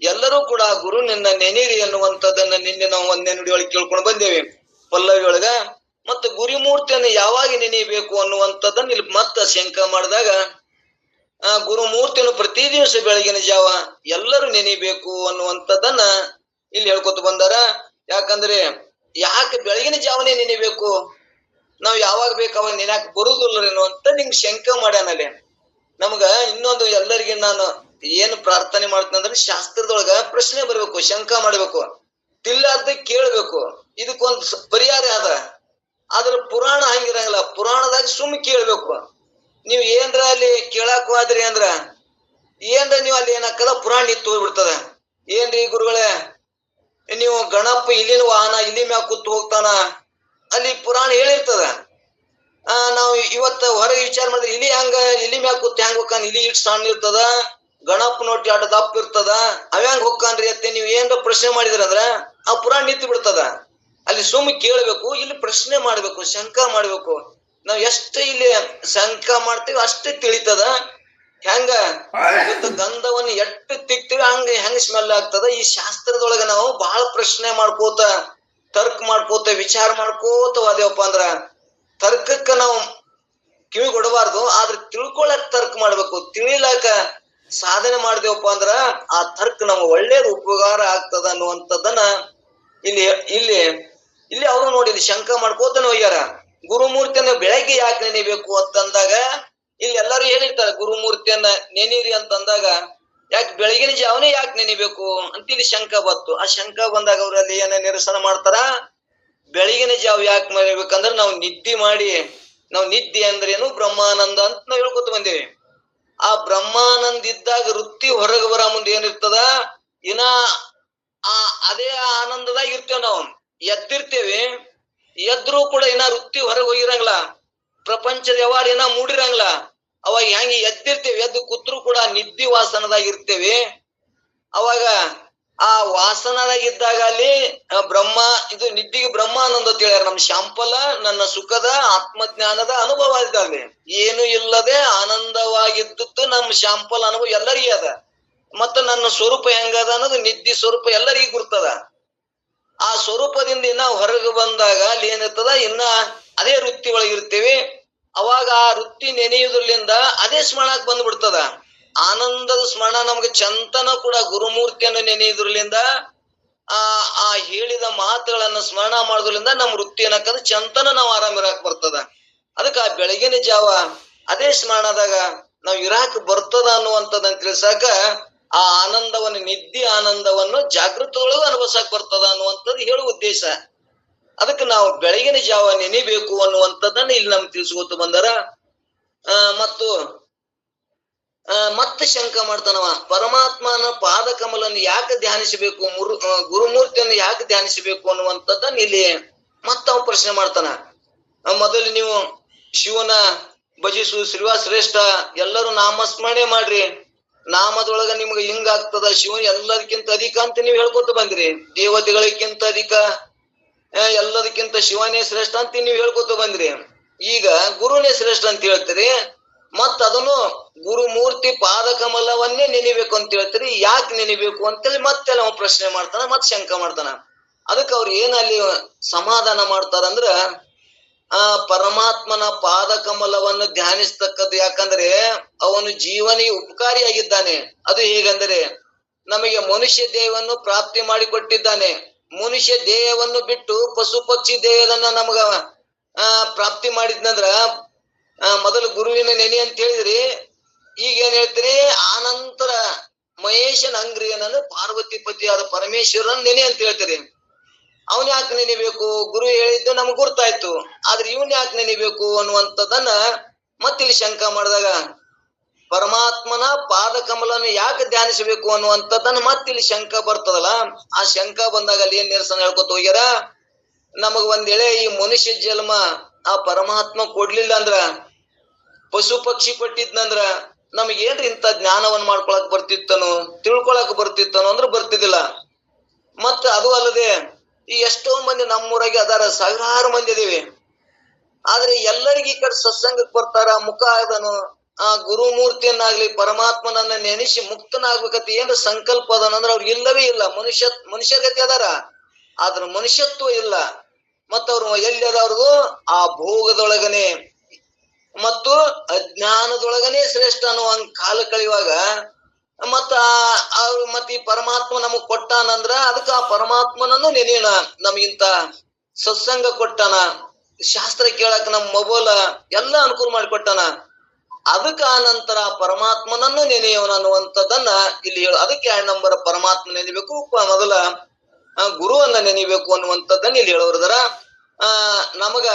ಎಲ್ಲರೂ ಕೂಡ ಗುರು ನಿನ್ನ ನೆನೀರಿ ಅನ್ನುವಂಥದ್ದನ್ನ ನಿನ್ನೆ ನಾವು ಒಂದೇ ನುಡಿಯೊಳಗೆ ಕೇಳ್ಕೊಂಡು ಬಂದೇವೆ ಪಲ್ಲವಿ ಒಳಗ. ಮತ್ತೆ ಗುರುಮೂರ್ತಿಯನ್ನು ಯಾವಾಗ ನೆನೆಯಬೇಕು ಅನ್ನುವಂಥದ್ದನ್ನ ಇಲ್ಲಿ ಮತ್ತೆ ಶಂಕ ಮಾಡಿದಾಗ ಗುರುಮೂರ್ತಿಯನ್ನು ಪ್ರತಿ ದಿವಸ ಬೆಳಗಿನ ಜಾವ ಎಲ್ಲರೂ ನೆನೆಯಬೇಕು ಅನ್ನುವಂಥದ್ದನ್ನ ಇಲ್ಲಿ ಹೇಳ್ಕೊತ ಬಂದಾರ. ಯಾಕಂದ್ರೆ ಯಾಕೆ ಬೆಳಗಿನ ಜಾವನೇ ನೆನೆಯಬೇಕು, ನಾವ್ ಯಾವಾಗ ಬೇಕು ಅವಾಗ ನೆನ್ಯಾಕ ಬರುದಿಲ್ಲರೇನೋ ಅಂತ ನಿಂಗೆ ಶಂಕ ಮಾಡ್ಯಾನಲ್ಲಿ. ನಮ್ಗ ಇನ್ನೊಂದು ಎಲ್ಲರಿಗೆ ನಾನು ಏನು ಪ್ರಾರ್ಥನೆ ಮಾಡ್ತೀನಿ ಅಂದ್ರೆ ಶಾಸ್ತ್ರದೊಳಗ ಪ್ರಶ್ನೆ ಬರ್ಬೇಕು, ಶಂಕ ಮಾಡ್ಬೇಕು, ತಿಳ್ಲಾರ್ದ ಕೇಳ್ಬೇಕು. ಇದಕ್ಕೊಂದು ಪರಿಹಾರ ಅದ. ಆದ್ರ ಪುರಾಣ ಹಂಗಿರಂಗಿಲ್ಲ. ಪುರಾಣದಾಗ ಸುಮ್ಮ ಕೇಳ್ಬೇಕು. ನೀವ್ ಏನ್ರ ಅಲ್ಲಿ ಕೇಳಾಕ ಹೋದ್ರಿ ಅಂದ್ರ ಏನ್ರ ನೀವ್ ಅಲ್ಲಿ ಏನಾಕಲ್ಲ ಪುರಾಣ ನಿಂತು ಹೋಗ್ಬಿಡ್ತದ. ಏನ್ರಿ ಗುರುಗಳೇ ನೀವು ಗಣಪ ಇಲ್ಲಿನ ವಾಹನ ಇಲ್ಲಿ ಮ್ಯಾಗ ಕೂತ್ ಹೋಗ್ತಾನ, ಅಲ್ಲಿ ಪುರಾಣ ಹೇಳಿರ್ತದ. ನಾವು ಇವತ್ತ ಹೊರಗೆ ವಿಚಾರ ಮಾಡಿದ್ರೆ ಇಲ್ಲಿ ಮ್ಯಾಗ ಕೂತ್ ಹೆಂಗ್ ಹೋಗ್ಕಾನ, ಇಲ್ಲಿ ಇಟ್ ಸಣ್ಣ ಇರ್ತದ, ಗಣಪ ನೋಟಿ ಆಟ ದಪ್ಪ ಇರ್ತದ, ಅವ್ಯಾಂಗ ಹೋಗ್ಕಾನ್ರಿ ಅತ್ತೆ ನೀವು ಏನ್ರ ಪ್ರಶ್ನೆ ಮಾಡಿದ್ರಂದ್ರ ಆ ಪುರಾಣ ನಿಂತು ಬಿಡ್ತದ. ಅಲ್ಲಿ ಸುಮ್ಮ ಕೇಳ್ಬೇಕು, ಇಲ್ಲಿ ಪ್ರಶ್ನೆ ಮಾಡ್ಬೇಕು, ಶಂಕ ಮಾಡ್ಬೇಕು. ನಾವ್ ಎಷ್ಟು ಇಲ್ಲಿ ಶಂಕ ಮಾಡ್ತೀವಿ ಅಷ್ಟೇ ತಿಳಿತದ. ಹೆಂಗ ಗಂಧವನ್ನು ಎಷ್ಟು ತಿಕ್ತಿವಿ ಹೆಂಗ ಸ್ಮೆಲ್ ಆಗ್ತದ. ಈ ಶಾಸ್ತ್ರದೊಳಗ ನಾವು ಬಹಳ ಪ್ರಶ್ನೆ ಮಾಡ್ಕೋತ ತರ್ಕ ಮಾಡ್ಕೋತ ವಿಚಾರ ಮಾಡ್ಕೋತ ಹೋದೇವಪ್ಪ ಅಂದ್ರ ತರ್ಕಕ್ಕ ನಾವು ಕಿವಿ ಕೊಡಬಾರ್ದು. ಆದ್ರೆ ತಿಳ್ಕೊಳಕ್ ತರ್ಕ ಮಾಡ್ಬೇಕು. ತಿಳಿಲಾಕ ಸಾಧನೆ ಮಾಡ್ದೇವಪ್ಪ ಅಂದ್ರ ಆ ತರ್ಕ ನಮ್ಗೆ ಒಳ್ಳೇದು ಉಪಕಾರ ಆಗ್ತದ ಅನ್ನುವಂಥದ್ದನ್ನ ಇಲ್ಲಿ ಇಲ್ಲಿ ಇಲ್ಲಿ ಅವರು ನೋಡಿ ಶಂಕ ಮಾಡ್ಕೋತಾನೆ ಹೋಗ್ಯಾರ. ಗುರುಮೂರ್ತಿಯನ್ನ ಬೆಳಗ್ಗೆ ಯಾಕೆ ನೆನೆಬೇಕು ಅಂತಂದಾಗ ಇಲ್ಲಿ ಎಲ್ಲರೂ ಹೇಳಿರ್ತಾರೆ ಗುರುಮೂರ್ತಿಯನ್ನ ನೆನೀರಿ ಅಂತಂದಾಗ ಯಾಕೆ ಬೆಳಗಿನ ಜಾವನೇ ಯಾಕೆ ನೆನಿಬೇಕು ಅಂತ ಇಲ್ಲಿ ಶಂಕ ಬತ್ತು. ಆ ಶಂಕ ಬಂದಾಗ ಅವ್ರಲ್ಲಿ ಏನ ನಿರಸನ ಮಾಡ್ತಾರ, ಬೆಳಗಿನ ಜಾವ ಯಾಕೆ ನೆನೆಬೇಕಂದ್ರೆ ನಾವು ನಿದ್ದೆ ಮಾಡಿ, ನಾವು ನಿದ್ದೆ ಅಂದ್ರೇನು ಬ್ರಹ್ಮಾನಂದ ಅಂತ ನಾವು ಹೇಳ್ಕೊತ ಬಂದೇವಿ. ಆ ಬ್ರಹ್ಮಾನಂದ ಇದ್ದಾಗ ವೃತ್ತಿ ಹೊರಗೆ ಬರ ಮುಂದೆ ಏನಿರ್ತದ, ಅದೇ ಆನಂದದಾಗ ಇರ್ತೇವೆ. ನಾವು ಎದ್ದಿರ್ತೇವಿ, ಎದ್ರು ಕೂಡ ವೃತ್ತಿ ಹೊರಗೆ ಹೋಗಿರಂಗಿಲ್ಲ, ಪ್ರಪಂಚದ ವ್ಯವಹಾರ ಮೂಡಿರಂಗಿಲ್ಲ. ಅವಾಗ ಹೆಂಗೆ ಎದ್ದಿರ್ತೇವೆ, ಎದ್ದು ಕೂತ್ರು ಕೂಡ ನಿದ್ದಿ ವಾಸನದಾಗ ಇರ್ತೇವೆ. ಅವಾಗ ಆ ವಾಸನದಾಗ ಇದ್ದಾಗ ಅಲ್ಲಿ ಇದು ನಿದ್ದಿಗೆ ಬ್ರಹ್ಮಾನಂದ ಅಂತ ಹೇಳ್ಯಾರ. ನಮ್ ಶಾಂಪಲ ನನ್ನ ಸುಖದ ಆತ್ಮಜ್ಞಾನದ ಅನುಭವ ಇದ್ದಾವೆ. ಏನು ಇಲ್ಲದೆ ಆನಂದವಾಗಿದ್ದು ನಮ್ಮ ಶಾಂಪಲ ಅನುಭವ ಎಲ್ಲರಿಗೂ ಅದ. ಮತ್ತ ನನ್ನ ಸ್ವರೂಪ ಹೆಂಗದ ಅನ್ನೋದು ನಿದ್ದಿ ಸ್ವರೂಪ ಎಲ್ಲರಿಗೂ ಗುರ್ತದ. ಆ ಸ್ವರೂಪದಿಂದ ಹೊರಗೆ ಬಂದಾಗ ಅಲ್ಲಿ ಏನಿರ್ತದ, ಅದೇ ವೃತ್ತಿ ಒಳಗಿರ್ತೇವೆ. ಅವಾಗ ಆ ವೃತ್ತಿ ನೆನೆಯುವುದರಿಂದ ಅದೇ ಸ್ಮರಣಕ್ಕೆ ಬಂದ್ಬಿಡ್ತದ. ಆನಂದದ ಸ್ಮರಣ ನಮ್ಗೆ ಚಂತನ ಕೂಡ ಗುರುಮೂರ್ತಿಯನ್ನು ನೆನೆಯುವುದರಿಂದ ಆ ಹೇಳಿದ ಮಾತುಗಳನ್ನ ಸ್ಮರಣ ಮಾಡೋದ್ರಿಂದ ನಮ್ಮ ವೃತ್ತಿ ಏನಕ್ಕಂದ್ರೆ ಚಂತನ ನಾವು ಆರಾಮ ಇರಾಕ್ ಬರ್ತದ. ಅದಕ್ಕ ಆ ಬೆಳಗಿನ ಜಾವ ಅದೇ ಸ್ಮರಣದಾಗ ನಾವ್ ಇರಾಕ್ ಬರ್ತದ ಅನ್ನುವಂಥದ್ದನ್ನ ತಿಳ್ಸಾಕ ಆ ಆನಂದವನ್ನು ನಿದ್ದೆ ಆನಂದವನ್ನು ಜಾಗೃತದೊಳಗೂ ಅನುಭವಿಸಕ್ ಬರ್ತದ ಅನ್ನುವಂಥದ್ದು ಹೇಳುವ ಉದ್ದೇಶ. ಅದಕ್ಕೆ ನಾವು ಬೆಳಗಿನ ಜಾವ ನೆನಿಬೇಕು ಅನ್ನುವಂಥದ್ದನ್ನ ಇಲ್ಲಿ ನಮ್ಗೆ ತಿಳಿಸ್ಕೊತ ಬಂದಾರ. ಮತ್ತೆ ಶಂಕ ಮಾಡ್ತಾನವ, ಪರಮಾತ್ಮನ ಪಾದ ಕಮಲನ್ನು ಯಾಕೆ ಧ್ಯಾನಿಸಬೇಕು, ಗುರುಮೂರ್ತಿಯನ್ನು ಯಾಕೆ ಧ್ಯಾನಿಸಬೇಕು ಅನ್ನುವಂಥದ್ದನ್ನ ಇಲ್ಲಿ ಮತ್ತವ ಪ್ರಶ್ನೆ ಮಾಡ್ತಾನ. ಮೊದಲು ನೀವು ಶಿವನ ಭಜಿಸು, ಶ್ರೀವಾಶ್ರೇಷ್ಠ, ಎಲ್ಲರೂ ನಾಮಸ್ಮರಣೆ ಮಾಡ್ರಿ, ನಾಮದೊಳಗ ನಿಮ್ಗೆ ಹಿಂಗಾಗ್ತದ, ಶಿವನ್ ಎಲ್ಲದಕ್ಕಿಂತ ಅಧಿಕ ಅಂತ ನೀವು ಹೇಳ್ಕೊತ ಬಂದ್ರಿ, ದೇವತೆಗಳಿಗಿಂತ ಅಧಿಕ, ಎಲ್ಲದಕ್ಕಿಂತ ಶಿವನೇ ಶ್ರೇಷ್ಠ ಅಂತ ನೀವು ಹೇಳ್ಕೊತ ಬಂದ್ರಿ. ಈಗ ಗುರುನೇ ಶ್ರೇಷ್ಠ ಅಂತ ಹೇಳ್ತೀರಿ. ಮತ್ತ ಅದನ್ನು ಗುರುಮೂರ್ತಿ ಪಾದಕಮಲವನ್ನೇ ನೆನಿಬೇಕು ಅಂತ ಹೇಳ್ತೀರಿ. ಯಾಕೆ ನೆನಿಬೇಕು ಅಂತೇಳಿ ಮತ್ತೆಲ್ಲ ಅವ ಪ್ರಶ್ನೆ ಮಾಡ್ತಾನ, ಮತ್ ಶಂಕ ಮಾಡ್ತಾನ. ಅದಕ್ಕೆ ಅವ್ರು ಏನ್ ಅಲ್ಲಿ ಸಮಾಧಾನ ಮಾಡ್ತಾರಂದ್ರ, ಆ ಪರಮಾತ್ಮನ ಪಾದಕಮಲವನ್ನು ಧ್ಯಾನಿಸ್ತಕ್ಕದ್ದು. ಯಾಕಂದ್ರೆ ಅವನು ಜೀವನಿಗೆ ಉಪಕಾರಿಯಾಗಿದ್ದಾನೆ. ಅದು ಹೇಗಂದರೆ ನಮಗೆ ಮನುಷ್ಯ ದೇಹವನ್ನು ಪ್ರಾಪ್ತಿ ಮಾಡಿಕೊಟ್ಟಿದ್ದಾನೆ. ಮನುಷ್ಯ ದೇಹವನ್ನು ಬಿಟ್ಟು ಪಶು ಪಕ್ಷಿ ದೇಹದನ್ನ ನಮಗ ಪ್ರಾಪ್ತಿ ಮಾಡಿದ್ನಂದ್ರ ಮೊದಲು ಗುರುವಿನ ನೆನೆ ಅಂತ ಹೇಳಿದ್ರಿ. ಈಗ ಏನ್ ಹೇಳ್ತೀರಿ, ಆನಂತರ ಮಹೇಶನ ಅಂಗ್ರಿಯನನ್ನು ಪಾರ್ವತಿ ಪತಿಯಾದ ಪರಮೇಶ್ವರನ ನೆನೆ ಅಂತ ಹೇಳ್ತೀರಿ. ಅವನ್ ಯಾಕೆ ನೆನಿಬೇಕು? ಗುರು ಹೇಳಿದ್ದು ನಮ್ಗೆ ಗುರ್ತಾಯ್ತು, ಆದ್ರೆ ಇವನ್ ಯಾಕೆ ನೆನಿಬೇಕು ಅನ್ನುವಂಥದ್ದನ್ನ ಮತ್ತಿಲ್ಲಿ ಶಂಕ ಮಾಡಿದಾಗ, ಪರಮಾತ್ಮನ ಪಾದಕಮಲನ್ನು ಯಾಕೆ ಧ್ಯಾನಿಸಬೇಕು ಅನ್ನುವಂಥದ್ದನ್ನ ಮತ್ತಿಲ್ಲಿ ಶಂಕ ಬರ್ತದಲ್ಲ. ಆ ಶಂಕ ಬಂದಾಗ ಅಲ್ಲಿ ಏನ್ ನಿರಸನ ಹೇಳ್ಕೊತ ಹೋಗ್ಯಾರ, ನಮಗ್ ಒಂದ್ ವೇಳೆ ಈ ಮನುಷ್ಯ ಜನ್ಮ ಆ ಪರಮಾತ್ಮ ಕೊಡ್ಲಿಲ್ಲ ಅಂದ್ರ, ಪಶು ಪಕ್ಷಿ ಕೊಟ್ಟಿದ್ನಂದ್ರ ನಮಗೇನ್ರಿ ಇಂಥ ಜ್ಞಾನವನ್ನ ಮಾಡ್ಕೊಳಕ್ ಬರ್ತಿತ್ತನು, ತಿಳ್ಕೊಳಕ್ ಬರ್ತಿತ್ತನು ಅಂದ್ರೆ ಬರ್ತಿದ್ದಿಲ್ಲ. ಮತ್ತ ಅದು ಅಲ್ಲದೆ ಈ ಎಷ್ಟೋ ಮಂದಿ ನಮ್ಮೂರಾಗೆ ಅದಾರ, ಸಾವಿರಾರು ಮಂದಿ ಇದೀವಿ. ಆದ್ರೆ ಎಲ್ಲರಿಗೂ ಈ ಕಡೆ ಸತ್ಸಂಗಕ್ಕೆ ಬರ್ತಾರ, ಮುಖ ಅದನು ಆ ಗುರುಮೂರ್ತಿಯನ್ನಾಗ್ಲಿ ಪರಮಾತ್ಮನನ್ನ ನೆನೆಸಿ ಮುಕ್ತನಾಗ್ಬೇಕಂತ ಏನ್ರ ಸಂಕಲ್ಪ ಅದನಂದ್ರ ಅವ್ರಿಗೆ ಇಲ್ಲವೇ ಇಲ್ಲ. ಮನುಷ್ಯ ಗತಿ ಅದಾರ, ಆದ್ರ ಮನುಷ್ಯತ್ವ ಇಲ್ಲ. ಮತ್ತ ಅವ್ರು ಎಲ್ಲಿ ಅದ ಅವ್ರದು ಆ ಭೋಗದೊಳಗನೆ ಮತ್ತು ಅಜ್ಞಾನದೊಳಗನೆ ಶ್ರೇಷ್ಠ ಅನ್ನುವಂಗ ಕಾಲ ಕಳೆಯುವಾಗ ಮತ್ತ ಈ ಪರಮಾತ್ಮ ನಮಗ್ ಕೊಟ್ಟಾನಂದ್ರ ಅದಕ್ಕ ಆ ಪರಮಾತ್ಮನನ್ನು ನೆನೆಯೋಣ. ನಮಗಿಂತ ಸತ್ಸಂಗ ಕೊಟ್ಟಾನ, ಶಾಸ್ತ್ರ ಕೇಳಕ್ ನಮ್ ಮೊಬೈಲ್ ಎಲ್ಲ ಅನುಕೂಲ ಮಾಡಿಕೊಟ್ಟಾನ. ಅದಕ್ಕ ಆ ನಂತರ ಪರಮಾತ್ಮನನ್ನು ನೆನೆಯೋಣ ಅನ್ನುವಂಥದ್ದನ್ನ ಇಲ್ಲಿ ಹೇಳ. ಅದಕ್ಕೆ 2 ನಂಬರ್ ಪರಮಾತ್ಮ ನೆನೆಬೇಕು, ಮೊದಲ ಗುರುವನ್ನ ನೆನೆಬೇಕು ಅನ್ನುವಂಥದ್ದನ್ನ ಇಲ್ಲಿ ಹೇಳೋರ್ದಾರ. ನಮಗ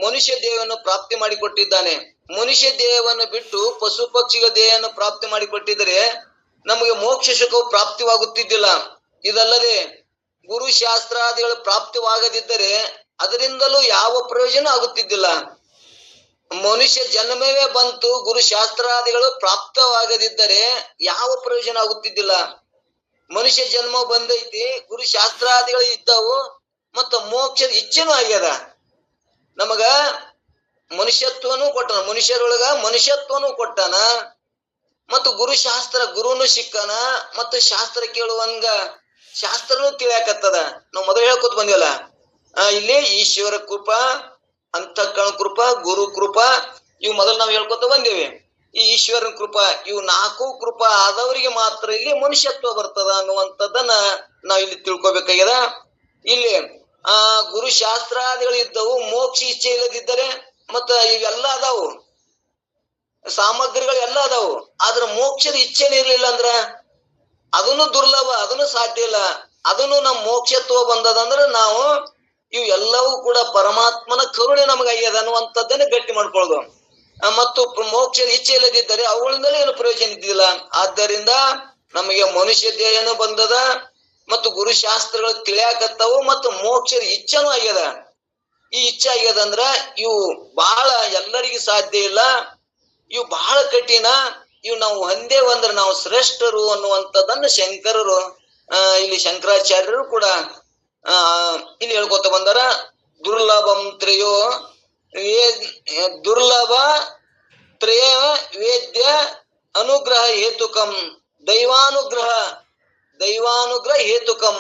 ಮನುಷ್ಯ ದೇಹವನ್ನು ಪ್ರಾಪ್ತಿ ಮಾಡಿಕೊಟ್ಟಿದ್ದಾನೆ. ಮನುಷ್ಯ ದೇಹವನ್ನು ಬಿಟ್ಟು ಪಶು ಪಕ್ಷಿಗಳ ದೇಹವನ್ನು ಪ್ರಾಪ್ತಿ ಮಾಡಿಕೊಟ್ಟಿದ್ರೆ ನಮಗೆ ಮೋಕ್ಷ ಸುಖವು ಪ್ರಾಪ್ತಿವಾಗುತ್ತಿದ್ದಿಲ್ಲ. ಇದಲ್ಲದೆ ಗುರು ಶಾಸ್ತ್ರಾದಿಗಳು ಪ್ರಾಪ್ತಿವಾಗದಿದ್ದರೆ ಅದರಿಂದಲೂ ಯಾವ ಪ್ರಯೋಜನ ಆಗುತ್ತಿದ್ದಿಲ್ಲ. ಮನುಷ್ಯ ಜನ್ಮವೇ ಬಂತು, ಗುರು ಶಾಸ್ತ್ರಾದಿಗಳು ಪ್ರಾಪ್ತವಾಗದಿದ್ದರೆ ಯಾವ ಪ್ರಯೋಜನ ಆಗುತ್ತಿದ್ದಿಲ್ಲ. ಮನುಷ್ಯ ಜನ್ಮ ಬಂದೈತಿ, ಗುರು ಶಾಸ್ತ್ರಾದಿಗಳು ಇದ್ದವು, ಮತ್ತ ಮೋಕ್ಷದ ಇಚ್ಛೆನೂ ಆಗ್ಯದ. ನಮಗ ಮನುಷ್ಯತ್ವನು ಕೊಟ್ಟನ, ಮನುಷ್ಯರೊಳಗ ಮನುಷ್ಯತ್ವನು ಕೊಟ್ಟನ, ಮತ್ತು ಗುರುನು ಸಿಕ್ಕನ, ಮತ್ತು ಶಾಸ್ತ್ರ ಕೇಳುವಂಗ ಶಾಸ್ತ್ರನು ತಿಳಿಯಾಕತ್ತದ. ನಾವು ಮೊದಲು ಹೇಳ್ಕೊತ ಬಂದಿವಲ್ಲ, ಇಲ್ಲಿ ಈಶ್ವರ ಕೃಪಾ, ಅಂತಃಕರಣ ಕೃಪಾ, ಗುರು ಕೃಪಾ, ಇವು ಮೊದಲು ನಾವು ಹೇಳ್ಕೊತ ಬಂದೇವಿ. ಈ ಈಶ್ವರನ ಕೃಪಾ, ಇವು 4 ಕೃಪಾ ಆದವರಿಗೆ ಮಾತ್ರ ಇಲ್ಲಿ ಮನುಷ್ಯತ್ವ ಬರ್ತದ ಅನ್ನುವಂಥದ್ದನ್ನ ನಾವ್ ಇಲ್ಲಿ ತಿಳ್ಕೊಬೇಕಾಗ್ಯದ. ಇಲ್ಲಿ ಗುರು ಶಾಸ್ತ್ರಾದಿಗಳು ಇದ್ದವು, ಮೋಕ್ಷ ಇಚ್ಛೆ ಇಲ್ಲದಿದ್ದರೆ ಮತ್ತ ಇವೆಲ್ಲ ಅದಾವು, ಸಾಮಗ್ರಿಗಳು ಎಲ್ಲ ಅದಾವು, ಆದ್ರ ಮೋಕ್ಷದ ಇಚ್ಛೆನೇ ಇರ್ಲಿಲ್ಲ ಅಂದ್ರ ಅದನ್ನು ದುರ್ಲಭ, ಅದನ್ನು ಸಾಧ್ಯ ಇಲ್ಲ. ಅದನ್ನು ನಮ್ ಮೋಕ್ಷತ್ವ ಬಂದದಂದ್ರ ನಾವು ಇವು ಎಲ್ಲವೂ ಕೂಡ ಪರಮಾತ್ಮನ ಕರುಣೆ ನಮಗಾಗ್ಯದ ಅನ್ನುವಂಥದ್ದನ್ನೇ ಗಟ್ಟಿ ಮಾಡ್ಕೊಳ್ಳೋದು. ಮತ್ತು ಮೋಕ್ಷದ ಇಚ್ಛೆ ಇಲ್ಲದಿದ್ದರೆ ಅವುಗಳಿಂದಲೇ ಏನು ಪ್ರಯೋಜನ ಇದ್ದಿಲ್ಲ. ಆದ್ದರಿಂದ ನಮಗೆ ಮನುಷ್ಯ ದೇಹನು ಬಂದದ, ಮತ್ತು ಗುರುಶಾಸ್ತ್ರಗಳು ತಿಳಿಯಾಕತ್ತವು, ಮತ್ತು ಮೋಕ್ಷದ ಇಚ್ಛೆನೂ ಆಗ್ಯದ. ಈ ಇಚ್ಛೆ ಆಗ್ಯದ ಅಂದ್ರ ಇವು ಬಹಳ ಎಲ್ಲರಿಗೂ ಸಾಧ್ಯ ಇಲ್ಲ, ಇವು ಬಹಳ ಕಠಿಣ. ಇವು ನಾವು ಒಂದೇ ಒಂದ್ರ ನಾವು ಶ್ರೇಷ್ಠರು ಅನ್ನುವಂಥದ್ದನ್ನ ಶಂಕರರು ಇಲ್ಲಿ ಶಂಕರಾಚಾರ್ಯರು ಕೂಡ ಇಲ್ಲಿ ಹೇಳ್ಕೊತ ಬಂದಾರ. ದುರ್ಲಭಂ ತ್ರಯೋ ದುರ್ಲಭ ತ್ರಯ ವೇದ್ಯ ಅನುಗ್ರಹ ಹೇತುಕಂ ದೈವಾನುಗ್ರಹ ಹೇತುಕಂ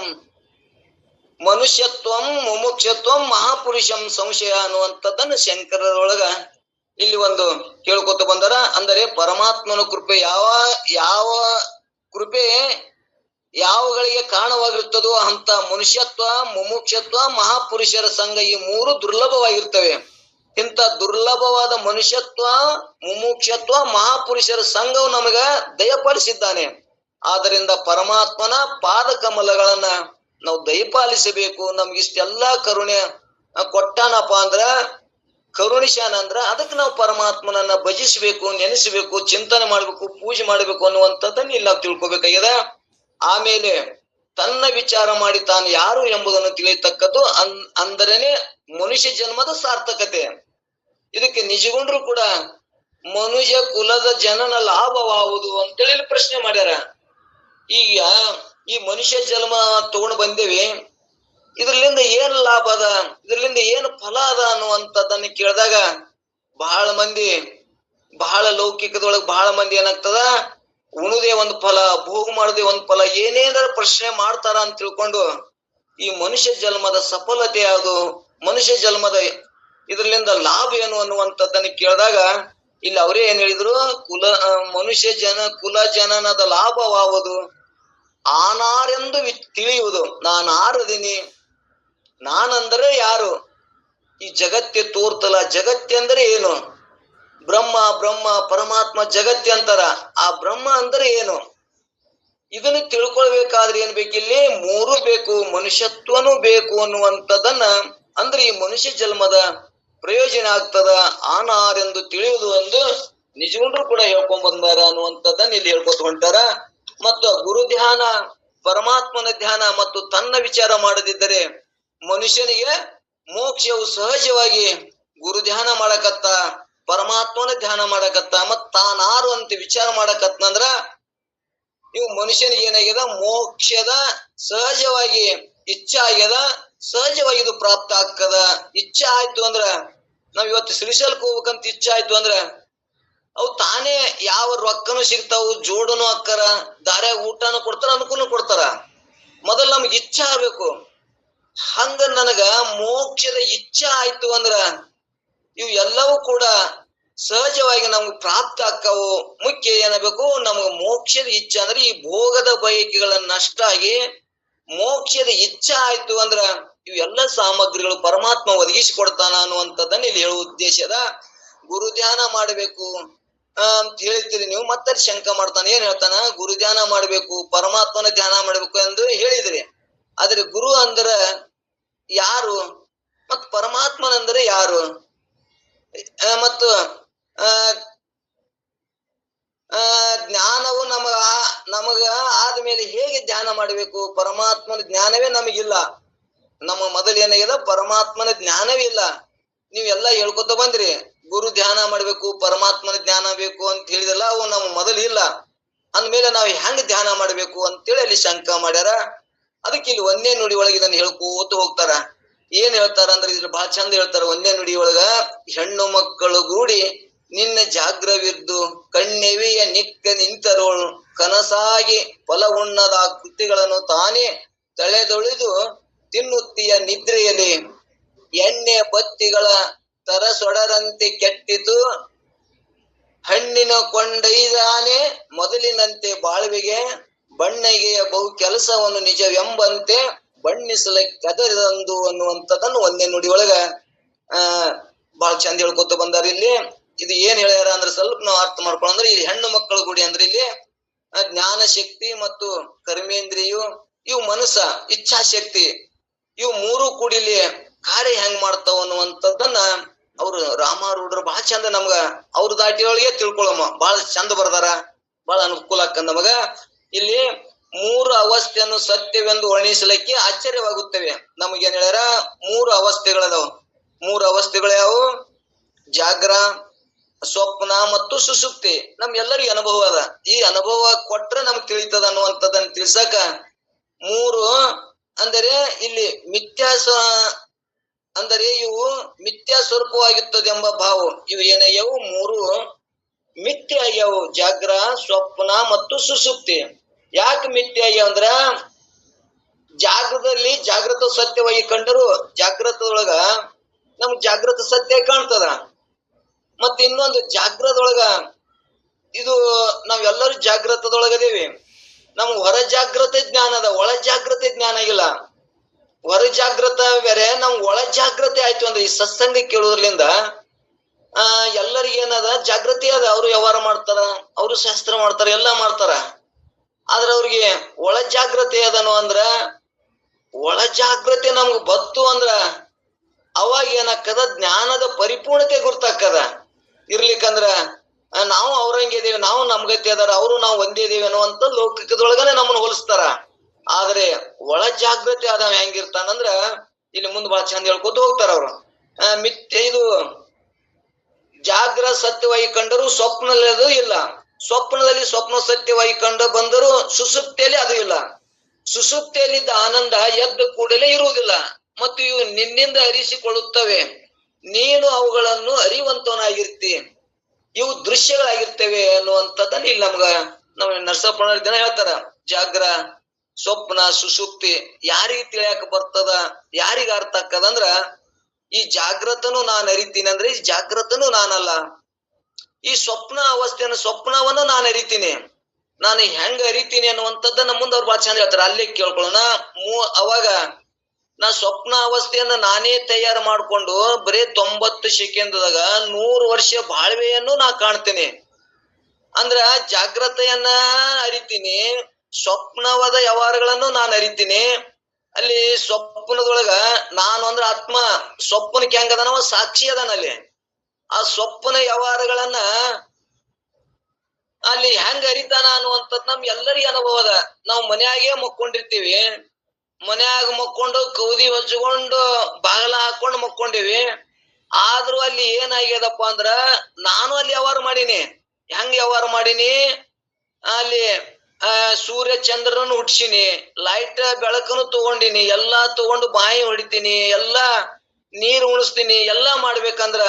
ಮನುಷ್ಯತ್ವಂ ಮುಮುಕ್ಷತ್ವಂ ಮಹಾಪುರುಷಂ ಸಂಶಯ ಅನ್ನುವಂಥದ್ದನ್ನ ಶಂಕರರೊಳಗ ಇಲ್ಲಿ ಒಂದು ಹೇಳ್ಕೊತ ಬಂದಾರ. ಅಂದರೆ ಪರಮಾತ್ಮನ ಕೃಪೆ ಯಾವ ಕೃಪೆ ಯಾವಗಳಿಗೆ ಕಾರಣವಾಗಿರ್ತದೋ ಅಂತ ಮನುಷ್ಯತ್ವ, ಮುಮುಕ್ಷತ್ವ, ಮಹಾಪುರುಷರ ಸಂಘ ಈ 3 ದುರ್ಲಭವಾಗಿರ್ತವೆ. ಇಂಥ ದುರ್ಲಭವಾದ ಮನುಷ್ಯತ್ವ, ಮುಮುಕ್ಷತ್ವ, ಮಹಾಪುರುಷರ ಸಂಘವು ನಮಗ ದಯಪಾಲಿಸಿದ್ದಾನೆ. ಆದ್ದರಿಂದ ಪರಮಾತ್ಮನ ಪಾದ ಕಮಲಗಳನ್ನ ನಾವು ದಯಪಾಲಿಸಬೇಕು. ನಮ್ಗಿಷ್ಟೆಲ್ಲಾ ಕರುಣೆ ಕೊಟ್ಟಾನಪ್ಪ ಅಂದ್ರ, ಕರುಣಿಶಾನ ಅಂದ್ರ ಅದಕ್ಕೆ ನಾವು ಪರಮಾತ್ಮನನ್ನ ಭಜಿಸ್ಬೇಕು, ನೆನೆಸಬೇಕು, ಚಿಂತನೆ ಮಾಡ್ಬೇಕು, ಪೂಜೆ ಮಾಡ್ಬೇಕು ಅನ್ನುವಂಥದ್ದನ್ನ ಇಲ್ಲಿ ನಾವು ತಿಳ್ಕೊಬೇಕಾಗ್ಯದ. ಆಮೇಲೆ ತನ್ನ ವಿಚಾರ ಮಾಡಿ ತಾನು ಯಾರು ಎಂಬುದನ್ನು ತಿಳಿಯತಕ್ಕದ್ದು ಅಂದರೇನೆ ಮನುಷ್ಯ ಜನ್ಮದ ಸಾರ್ಥಕತೆ. ಇದಕ್ಕೆ ನಿಜಗೊಂಡ್ರು ಕೂಡ ಮನುಷ್ಯ ಕುಲದ ಜನನ ಲಾಭವಾವುದು ಅಂತೇಳಿ ಪ್ರಶ್ನೆ ಮಾಡ್ಯಾರ. ಈಗ ಈ ಮನುಷ್ಯ ಜನ್ಮ ತಗೊಂಡು ಬಂದೇವಿ, ಇದ್ರಲಿಂದ ಏನ್ ಲಾಭ ಅದ, ಇದ್ರಲಿಂದ ಏನು ಫಲ ಅದ ಅನ್ನುವಂಥದ್ದನ್ನ ಕೇಳಿದಾಗ ಬಹಳ ಮಂದಿ ಬಹಳ ಲೌಕಿಕದೊಳಗ ಬಹಳ ಮಂದಿ ಏನಾಗ್ತದ, ಉಣುದೇ ಒಂದ್ ಫಲ, ಭೋಗ ಮಾಡುದೇ ಒಂದ್ ಫಲ, ಏನೇನಾರ ಪ್ರಶ್ನೆ ಮಾಡ್ತಾರ ಅಂತ ತಿಳ್ಕೊಂಡು ಈ ಮನುಷ್ಯ ಜನ್ಮದ ಸಫಲತೆ ಯಾವುದು, ಮನುಷ್ಯ ಜನ್ಮದ ಇದ್ರಲಿಂದ ಲಾಭ ಏನು ಅನ್ನುವಂಥದ್ದನ್ನ ಕೇಳಿದಾಗ ಇಲ್ಲಿ ಅವರೇ ಏನ್ ಹೇಳಿದ್ರು, ಕುಲ ಜನನದ ಲಾಭವಾವುದು ಆನಾರೆಂದು ತಿಳಿಯುವುದು. ನಾನಾರದಿನಿ, ನಾನಂದರೆ ಯಾರು? ಈ ಜಗತ್ತೇ ತೋರ್ತಲ್ಲ, ಜಗತ್ತೆ ಅಂದ್ರೆ ಏನು? ಬ್ರಹ್ಮ ಪರಮಾತ್ಮ ಜಗತ್ತೆ ಅಂತಾರ. ಆ ಬ್ರಹ್ಮ ಅಂದ್ರೆ ಏನು? ಇದನ್ನು ತಿಳ್ಕೊಳ್ಬೇಕಾದ್ರೆ ಏನ್ ಬೇಕಿಲ್ಲಿ? ಮೂರು ಬೇಕು, ಮನುಷ್ಯತ್ವನೂ ಬೇಕು ಅನ್ನುವಂಥದ್ದನ್ನ, ಅಂದ್ರೆ ಈ ಮನುಷ್ಯ ಜನ್ಮದ ಪ್ರಯೋಜನ ಆಗ್ತದ ಆನಾರೆಂದು ತಿಳಿಯುವುದು ಎಂದು ನಿಜಗುಂಡ್ರು ಕೂಡ ಹೇಳ್ಕೊಂಡ್ ಬಂದಾರ ಅನ್ನುವಂಥದ್ದನ್ನ ಇಲ್ಲಿ ಹೇಳ್ಕೊತ ಹೊಂಟಾರ. ಮತ್ತು ಗುರು ಧ್ಯಾನ, ಪರಮಾತ್ಮನ ಧ್ಯಾನ ಮತ್ತು ತನ್ನ ವಿಚಾರ ಮಾಡದಿದ್ದರೆ ಮನುಷ್ಯನಿಗೆ ಮೋಕ್ಷವು ಸಹಜವಾಗಿ ಗುರು ಧ್ಯಾನ ಮಾಡಕತ್ತ, ಪರಮಾತ್ಮನ ಧ್ಯಾನ ಮಾಡಕತ್ತ, ಮತ್ ತಾನಾರು ಅಂತ ವಿಚಾರ ಮಾಡಕತ್ನಂದ್ರ ಇವು ಮನುಷ್ಯನಿಗೆ ಏನಾಗ್ಯದ, ಮೋಕ್ಷದ ಸಹಜವಾಗಿ ಇಚ್ಛೆ ಆಗ್ಯದ, ಸಹಜವಾಗಿ ಇದು ಪ್ರಾಪ್ತ ಆಗ್ತದ. ಇಚ್ಛೆ ಆಯ್ತು ಅಂದ್ರ, ನಾವ್ ಇವತ್ತು ಶ್ರೀಶೈಲಕ್ಕೆ ಹೋಗ್ಬೇಕಂತ ಇಚ್ಛೆ ಆಯ್ತು ಅಂದ್ರ ಅವು ತಾನೇ ಯಾವ ರೊಕ್ಕನು ಸಿಗ್ತಾವು, ಜೋಡನು ಅಕ್ಕರ, ದಾರ್ಯಾಗ ಊಟನು ಕೊಡ್ತಾರ, ಅನುಕೂಲ ಕೊಡ್ತಾರ. ಮೊದಲು ನಮ್ಗೆ ಇಚ್ಛೆ ಆಗ್ಬೇಕು. ಹಂಗ ನನಗ ಮೋಕ್ಷದ ಇಚ್ಛೆ ಆಯ್ತು ಅಂದ್ರ ಇವು ಎಲ್ಲವೂ ಕೂಡ ಸಹಜವಾಗಿ ನಮ್ಗೆ ಪ್ರಾಪ್ತ ಆಕ್ಕವು. ಮುಖ್ಯ ಏನಾಗಬೇಕು, ನಮ್ಗೆ ಮೋಕ್ಷದ ಇಚ್ಛೆ ಅಂದ್ರೆ ಈ ಭೋಗದ ಬಯಕೆಗಳನ್ನ ನಷ್ಟ ಆಗಿ ಮೋಕ್ಷದ ಇಚ್ಛೆ ಆಯ್ತು ಅಂದ್ರ ಇವೆಲ್ಲ ಸಾಮಗ್ರಿಗಳು ಪರಮಾತ್ಮ ಒದಗಿಸಿ ಕೊಡ್ತಾನ ಅನ್ನುವಂಥದ್ದನ್ನ ಇಲ್ಲಿ ಹೇಳುವ ಉದ್ದೇಶದ. ಗುರು ಧ್ಯಾನ ಮಾಡಬೇಕು ಅಂತ ಹೇಳ್ತೀರಿ ನೀವು, ಮತ್ತೆ ಶಂಕ ಮಾಡ್ತಾನೆ. ಏನ್ ಹೇಳ್ತಾನ? ಗುರು ಧ್ಯಾನ ಮಾಡ್ಬೇಕು, ಪರಮಾತ್ಮನ ಧ್ಯಾನ ಮಾಡ್ಬೇಕು ಎಂದು ಹೇಳಿದ್ರಿ. ಆದ್ರೆ ಗುರು ಅಂದ್ರ ಯಾರು, ಮತ್ ಪರಮಾತ್ಮನಂದ್ರೆ ಯಾರು? ಮತ್ತು ಜ್ಞಾನವು ನಮಗ ಆದ್ಮೇಲೆ ಹೇಗೆ ಧ್ಯಾನ ಮಾಡಬೇಕು? ಪರಮಾತ್ಮನ ಜ್ಞಾನವೇ ನಮಗಿಲ್ಲ. ನಮ್ಮ ಮೊದಲೇನಾಗ್ಯದ, ಪರಮಾತ್ಮನ ಜ್ಞಾನವೇ ಇಲ್ಲ. ನೀವೆಲ್ಲ ಹೇಳ್ಕೊತ ಬಂದ್ರಿ, ಗುರು ಧ್ಯಾನ ಮಾಡ್ಬೇಕು, ಪರಮಾತ್ಮನ ಜ್ಞಾನ ಬೇಕು ಅಂತ ಹೇಳಿದಲ್ಲ, ಅವು ನಮ್ಮ ಮೊದಲು ಇಲ್ಲ. ಅಂದ್ಮೇಲೆ ನಾವು ಹೆಂಗ್ ಧ್ಯಾನ ಮಾಡ್ಬೇಕು ಅಂತೇಳಿ ಅಲ್ಲಿ ಶಂಕ ಮಾಡ್ಯಾರ. ಅದಕ್ಕೆ ಇಲ್ಲಿ ಒಂದೇ ನುಡಿ ಒಳಗೆ ಇದನ್ನ ಹೇಳ್ಕೋತ ಹೋಗ್ತಾರ. ಏನ್ ಹೇಳ್ತಾರ ಅಂದ್ರೆ ಇದ್ರ ಬಹಳ ಚಂದ ಹೇಳ್ತಾರ. ಒಂದೇ ನುಡಿ ಒಳಗ, ಹೆಣ್ಣು ಮಕ್ಕಳು ಗೂಡಿ ನಿನ್ನ ಜಾಗ್ರವಿದ್ದು ಕಣ್ಣೆವಿಯ ನಿಕ್ಕ ನಿಂತರೋಳು, ಕನಸಾಗಿ ಫಲ ಉಣ್ಣದ ಕೃತಿಗಳನ್ನು ತಾನೇ ತಳೆದೊಳಿದು ತಿನ್ನುತ್ತೀಯ ನಿದ್ರೆಯಲ್ಲಿ, ಎಣ್ಣೆ ಬತ್ತಿಗಳ ತರಸೊಡರಂತೆ ಕೆಟ್ಟಿತು ಹಣ್ಣಿನ ಕೊಂಡೈದಾನೆ ಮೊದಲಿನಂತೆ ಬಾಳ್ವೆಗೆ, ಬಣ್ಣಗೆಯ ಬಹು ಕೆಲಸವನ್ನು ನಿಜವೆಂಬಂತೆ ಬಣ್ಣಿಸಲ ಕದರಿದಂದು ಅನ್ನುವಂಥದ್ದನ್ನು ಒಂದೇ ನುಡಿ ಒಳಗ ಬಹಳ ಚಂದ ಹೇಳ್ಕೊತ ಬಂದಾರ. ಇಲ್ಲಿ ಇದು ಏನ್ ಹೇಳ್ಯಾರ ಅಂದ್ರೆ ಸ್ವಲ್ಪ ನಾವು ಅರ್ಥ ಮಾಡ್ಕೊಳ್ಳಂದ್ರೆ, ಈ ಹೆಣ್ಣು ಮಕ್ಕಳ ಗುಡಿ ಅಂದ್ರೆ ಇಲ್ಲಿ ಜ್ಞಾನ ಶಕ್ತಿ ಮತ್ತು ಕರ್ಮೇಂದ್ರಿಯು, ಇವು ಮನಸ್ಸ, ಇಚ್ಛಾಶಕ್ತಿ, ಇವು ಮೂರು ಕೂಡಿಲಿ ಕಾರ್ಯ ಹೆಂಗ್ ಮಾಡ್ತಾವ ಅನ್ನುವಂಥದ್ದನ್ನ ಅವ್ರು ರಾಮಾರೂಢರು ಬಹಳ ಚಂದ ನಮ್ಗ ಅವ್ರ ದಾಟಿಯೊಳಗೆ ತಿಳ್ಕೊಳಮ್ಮ ಬಹಳ ಚಂದ ಬರ್ದಾರ. ಬಹಳ ಅನುಕೂಲ ಆಕ್ಕ ನಮಗ. ಇಲ್ಲಿ ಮೂರು ಅವಸ್ಥೆಯನ್ನು ಸತ್ಯವೆಂದು ವರ್ಣಿಸಲಿಕ್ಕೆ ಆಶ್ಚರ್ಯವಾಗುತ್ತವೆ. ನಮಗೇನ್ ಹೇಳ್ಯಾರ? ಮೂರು ಅವಸ್ಥೆಗಳದಾವ. ಮೂರು ಅವಸ್ಥೆಗಳು ಯಾವುವು? ಜಾಗ್ರ, ಸ್ವಪ್ನ ಮತ್ತು ಸುಷುಪ್ತಿ. ನಮ್ಗೆಲ್ಲರಿಗೂ ಅನುಭವ ಅದ. ಈ ಅನುಭವ ಕೊಟ್ರೆ ನಮ್ಗೆ ತಿಳಿತದ ಅನ್ನುವಂಥದ್ದನ್ನ ತಿಳ್ಸಕ ಮೂರು ಅಂದರೆ ಇಲ್ಲಿ ಅಂದರೆ ಇವು ಮಿಥ್ಯಾ ಸ್ವರೂಪವಾಗಿರ್ತದೆ ಎಂಬ ಭಾವ. ಇವು ಏನಾಗ್ಯಾವು? ಮೂರು ಮಿಥ್ಯ ಆಗ್ಯಾವು. ಜಾಗ್ರ, ಸ್ವಪ್ನ ಮತ್ತು ಸುಷುಪ್ತಿ. ಯಾಕೆ ಮಿಥ್ಯ ಆಗ್ಯಾವ ಅಂದ್ರ, ಜಾಗೃತದಲ್ಲಿ ಜಾಗೃತ ಸತ್ಯವಾಗಿ ಕಂಡರು ಜಾಗೃತದೊಳಗ ನಮ್ಗೆ ಜಾಗೃತ ಸತ್ಯ ಕಾಣ್ತದ. ಮತ್ತ ಇನ್ನೊಂದು ಜಾಗೃತದೊಳಗ ಇದು ನಾವೆಲ್ಲರೂ ಜಾಗೃತದೊಳಗದೇವಿ. ನಮ್ಗೆ ಹೊರ ಜಾಗೃತ ಜ್ಞಾನ ಅದ, ಒಳ ಜಾಗೃತ ಜ್ಞಾನ ಇಲ್ಲ. ಹೊರ ಜಾಗೃತ ಬೇರೆ, ನಮ್ಗೆ ಒಳ ಜಾಗೃತಿ ಆಯ್ತು ಅಂದ್ರೆ ಈ ಸತ್ಸಂಗ ಕೇಳೋದ್ರಲಿಂದ ಎಲ್ಲರಿಗೇನದ ಜಾಗೃತಿ ಅದ. ಅವ್ರು ವ್ಯವಹಾರ ಮಾಡ್ತಾರ, ಅವ್ರು ಶಾಸ್ತ್ರ ಮಾಡ್ತಾರ, ಎಲ್ಲಾ ಮಾಡ್ತಾರ. ಆದ್ರೆ ಅವ್ರಿಗೆ ಒಳ ಜಾಗೃತಿ ಅದನು ಅಂದ್ರ, ಒಳ ಜಾಗೃತಿ ನಮ್ಗೆ ಬತ್ತು ಅಂದ್ರ ಅವಾಗ ಏನಾಕ್ಕದ? ಜ್ಞಾನದ ಪರಿಪೂರ್ಣತೆ ಗುರ್ತಾಕ್ಕದ. ಇರ್ಲಿಕ್ಕಂದ್ರ ನಾವು ಅವ್ರಂಗಿದೇವಿ, ನಾವು ನಮ್ಗತಿ ಅದಾರ, ಅವರು ನಾವು ಒಂದೇ ಇದೇವಿ ಅನ್ನುವಂತ ಲೌಕಿಕದೊಳಗನೆ ನಮ್ಮನ್ನ ಹೋಲಿಸ್ತಾರ. ಆದ್ರೆ ಒಳ ಜಾಗೃತಿ ಆದವ ಹೆಂಗಿರ್ತಾನಂದ್ರ ಇಲ್ಲಿ ಮುಂದೆ ಬಹಳ ಚಂದ ಹೇಳ್ಕೊತ ಹೋಗ್ತಾರ ಅವ್ರು. ಇದು ಜಾಗ್ರ ಸತ್ಯವಾಗಿ ಕಂಡರೂ ಸ್ವಪ್ನದಲ್ಲಿ ಅದು ಇಲ್ಲ, ಸ್ವಪ್ನದಲ್ಲಿ ಸ್ವಪ್ನ ಸತ್ಯವಾಗಿ ಕಂಡು ಬಂದರೂ ಸುಸುಪ್ತಿಯಲ್ಲಿ ಅದು ಇಲ್ಲ. ಸುಸುಪ್ತಿಯಲ್ಲಿದ್ದ ಆನಂದ ಎದ್ದ ಕೂಡಲೇ ಇರುವುದಿಲ್ಲ. ಮತ್ತು ಇವು ನಿನ್ನಿಂದ ಅರಿಸಿಕೊಳ್ಳುತ್ತವೆ, ನೀನು ಅವುಗಳನ್ನು ಅರಿವಂತವನಾಗಿರ್ತಿ. ಇವು ದೃಶ್ಯಗಳಾಗಿರ್ತೇವೆ ಅನ್ನುವಂಥದ್ದನ್ನ ಇಲ್ಲಿ ನಮ್ ನರಸಪ್ಪಣ್ಣ ದಿನ ಹೇಳ್ತಾರ. ಜಾಗ್ರ, ಸ್ವಪ್ನ, ಸುಷುಪ್ತಿ ಯಾರಿಗೆ ತಿಳಿಯಾಕ ಬರ್ತದ, ಯಾರಿಗ ಅರ್ಥ ಆಕ್ಕದಂದ್ರ ಈ ಜಾಗ್ರತನು ನಾನು ಅರಿತೀನಿ ಅಂದ್ರೆ ಈ ಜಾಗ್ರತನು ನಾನಲ್ಲ. ಈ ಸ್ವಪ್ನವನ್ನು ನಾನು ಅರಿತೀನಿ. ನಾನು ಹೆಂಗ ಅರಿತೀನಿ ಅನ್ನುವಂಥದ್ದನ್ನ ಮುಂದೆ ಅವ್ರು ಬಹಳ ಚಂದ ಹೇಳ್ತಾರೆ. ಅಲ್ಲೇ ಕೇಳ್ಕೊಳ್ಳೋಣ. ಅವಾಗ ನಾ ಸ್ವಪ್ನ ಅವಸ್ಥೆಯನ್ನ ನಾನೇ ತಯಾರು ಮಾಡ್ಕೊಂಡು ಬರೀ 90 ಸೆಕೆಂಡ್ದಾಗ 100 ವರ್ಷ ಬಾಳ್ವೆಯನ್ನು ನಾ ಕಾಣ್ತೇನೆ. ಅಂದ್ರ ಜಾಗ್ರತೆಯನ್ನ ಅರಿತೀನಿ, ಸ್ವಪ್ನವಾದ ವ್ಯವಹಾರಗಳನ್ನು ನಾನು ಅರಿತೀನಿ. ಅಲ್ಲಿ ಸ್ವಪ್ನದೊಳಗ ನಾನು ಅಂದ್ರ ಆತ್ಮ ಸ್ವಪ್ನಕ್ಕೆ ಹೆಂಗದನವ ಸಾಕ್ಷಿ ಅದಾನಲ್ಲಿ. ಆ ಸ್ವಪ್ನ ವ್ಯವಹಾರಗಳನ್ನ ಅಲ್ಲಿ ಹೆಂಗ ಅರಿತಾನ ಅನ್ನುವಂಥದ್ದು ನಮ್ ಎಲ್ಲರಿಗೂ ಅನುಭವ ಅದ. ನಾವು ಮನ್ಯಾಗೆ ಮಕ್ಕೊಂಡಿರ್ತೀವಿ, ಮನ್ಯಾಗ ಮಕ್ಕೊಂಡು ಕೌದಿ ಹಚ್ಕೊಂಡು ಬಾಗಲ ಹಾಕೊಂಡು ಮಕ್ಕೊಂಡಿವಿ. ಆದ್ರೂ ಅಲ್ಲಿ ಏನಾಗ್ಯದಪ್ಪ ಅಂದ್ರ ನಾನು ಅಲ್ಲಿ ವ್ಯವಹಾರ ಮಾಡೀನಿ. ಹೆಂಗ್ ವ್ಯವಹಾರ ಮಾಡೀನಿ? ಅಲ್ಲಿ ಸೂರ್ಯ ಚಂದ್ರನು ಹುಟ್ಸಿನಿ, ಲೈಟ್ ಬೆಳಕನ್ನು ತಗೊಂಡಿನಿ, ಎಲ್ಲಾ ತಗೊಂಡು ಬಾಯಿ ಹೊಡಿತೀನಿ, ಎಲ್ಲಾ ನೀರು ಉಣಿಸ್ತೀನಿ. ಎಲ್ಲಾ ಮಾಡ್ಬೇಕಂದ್ರ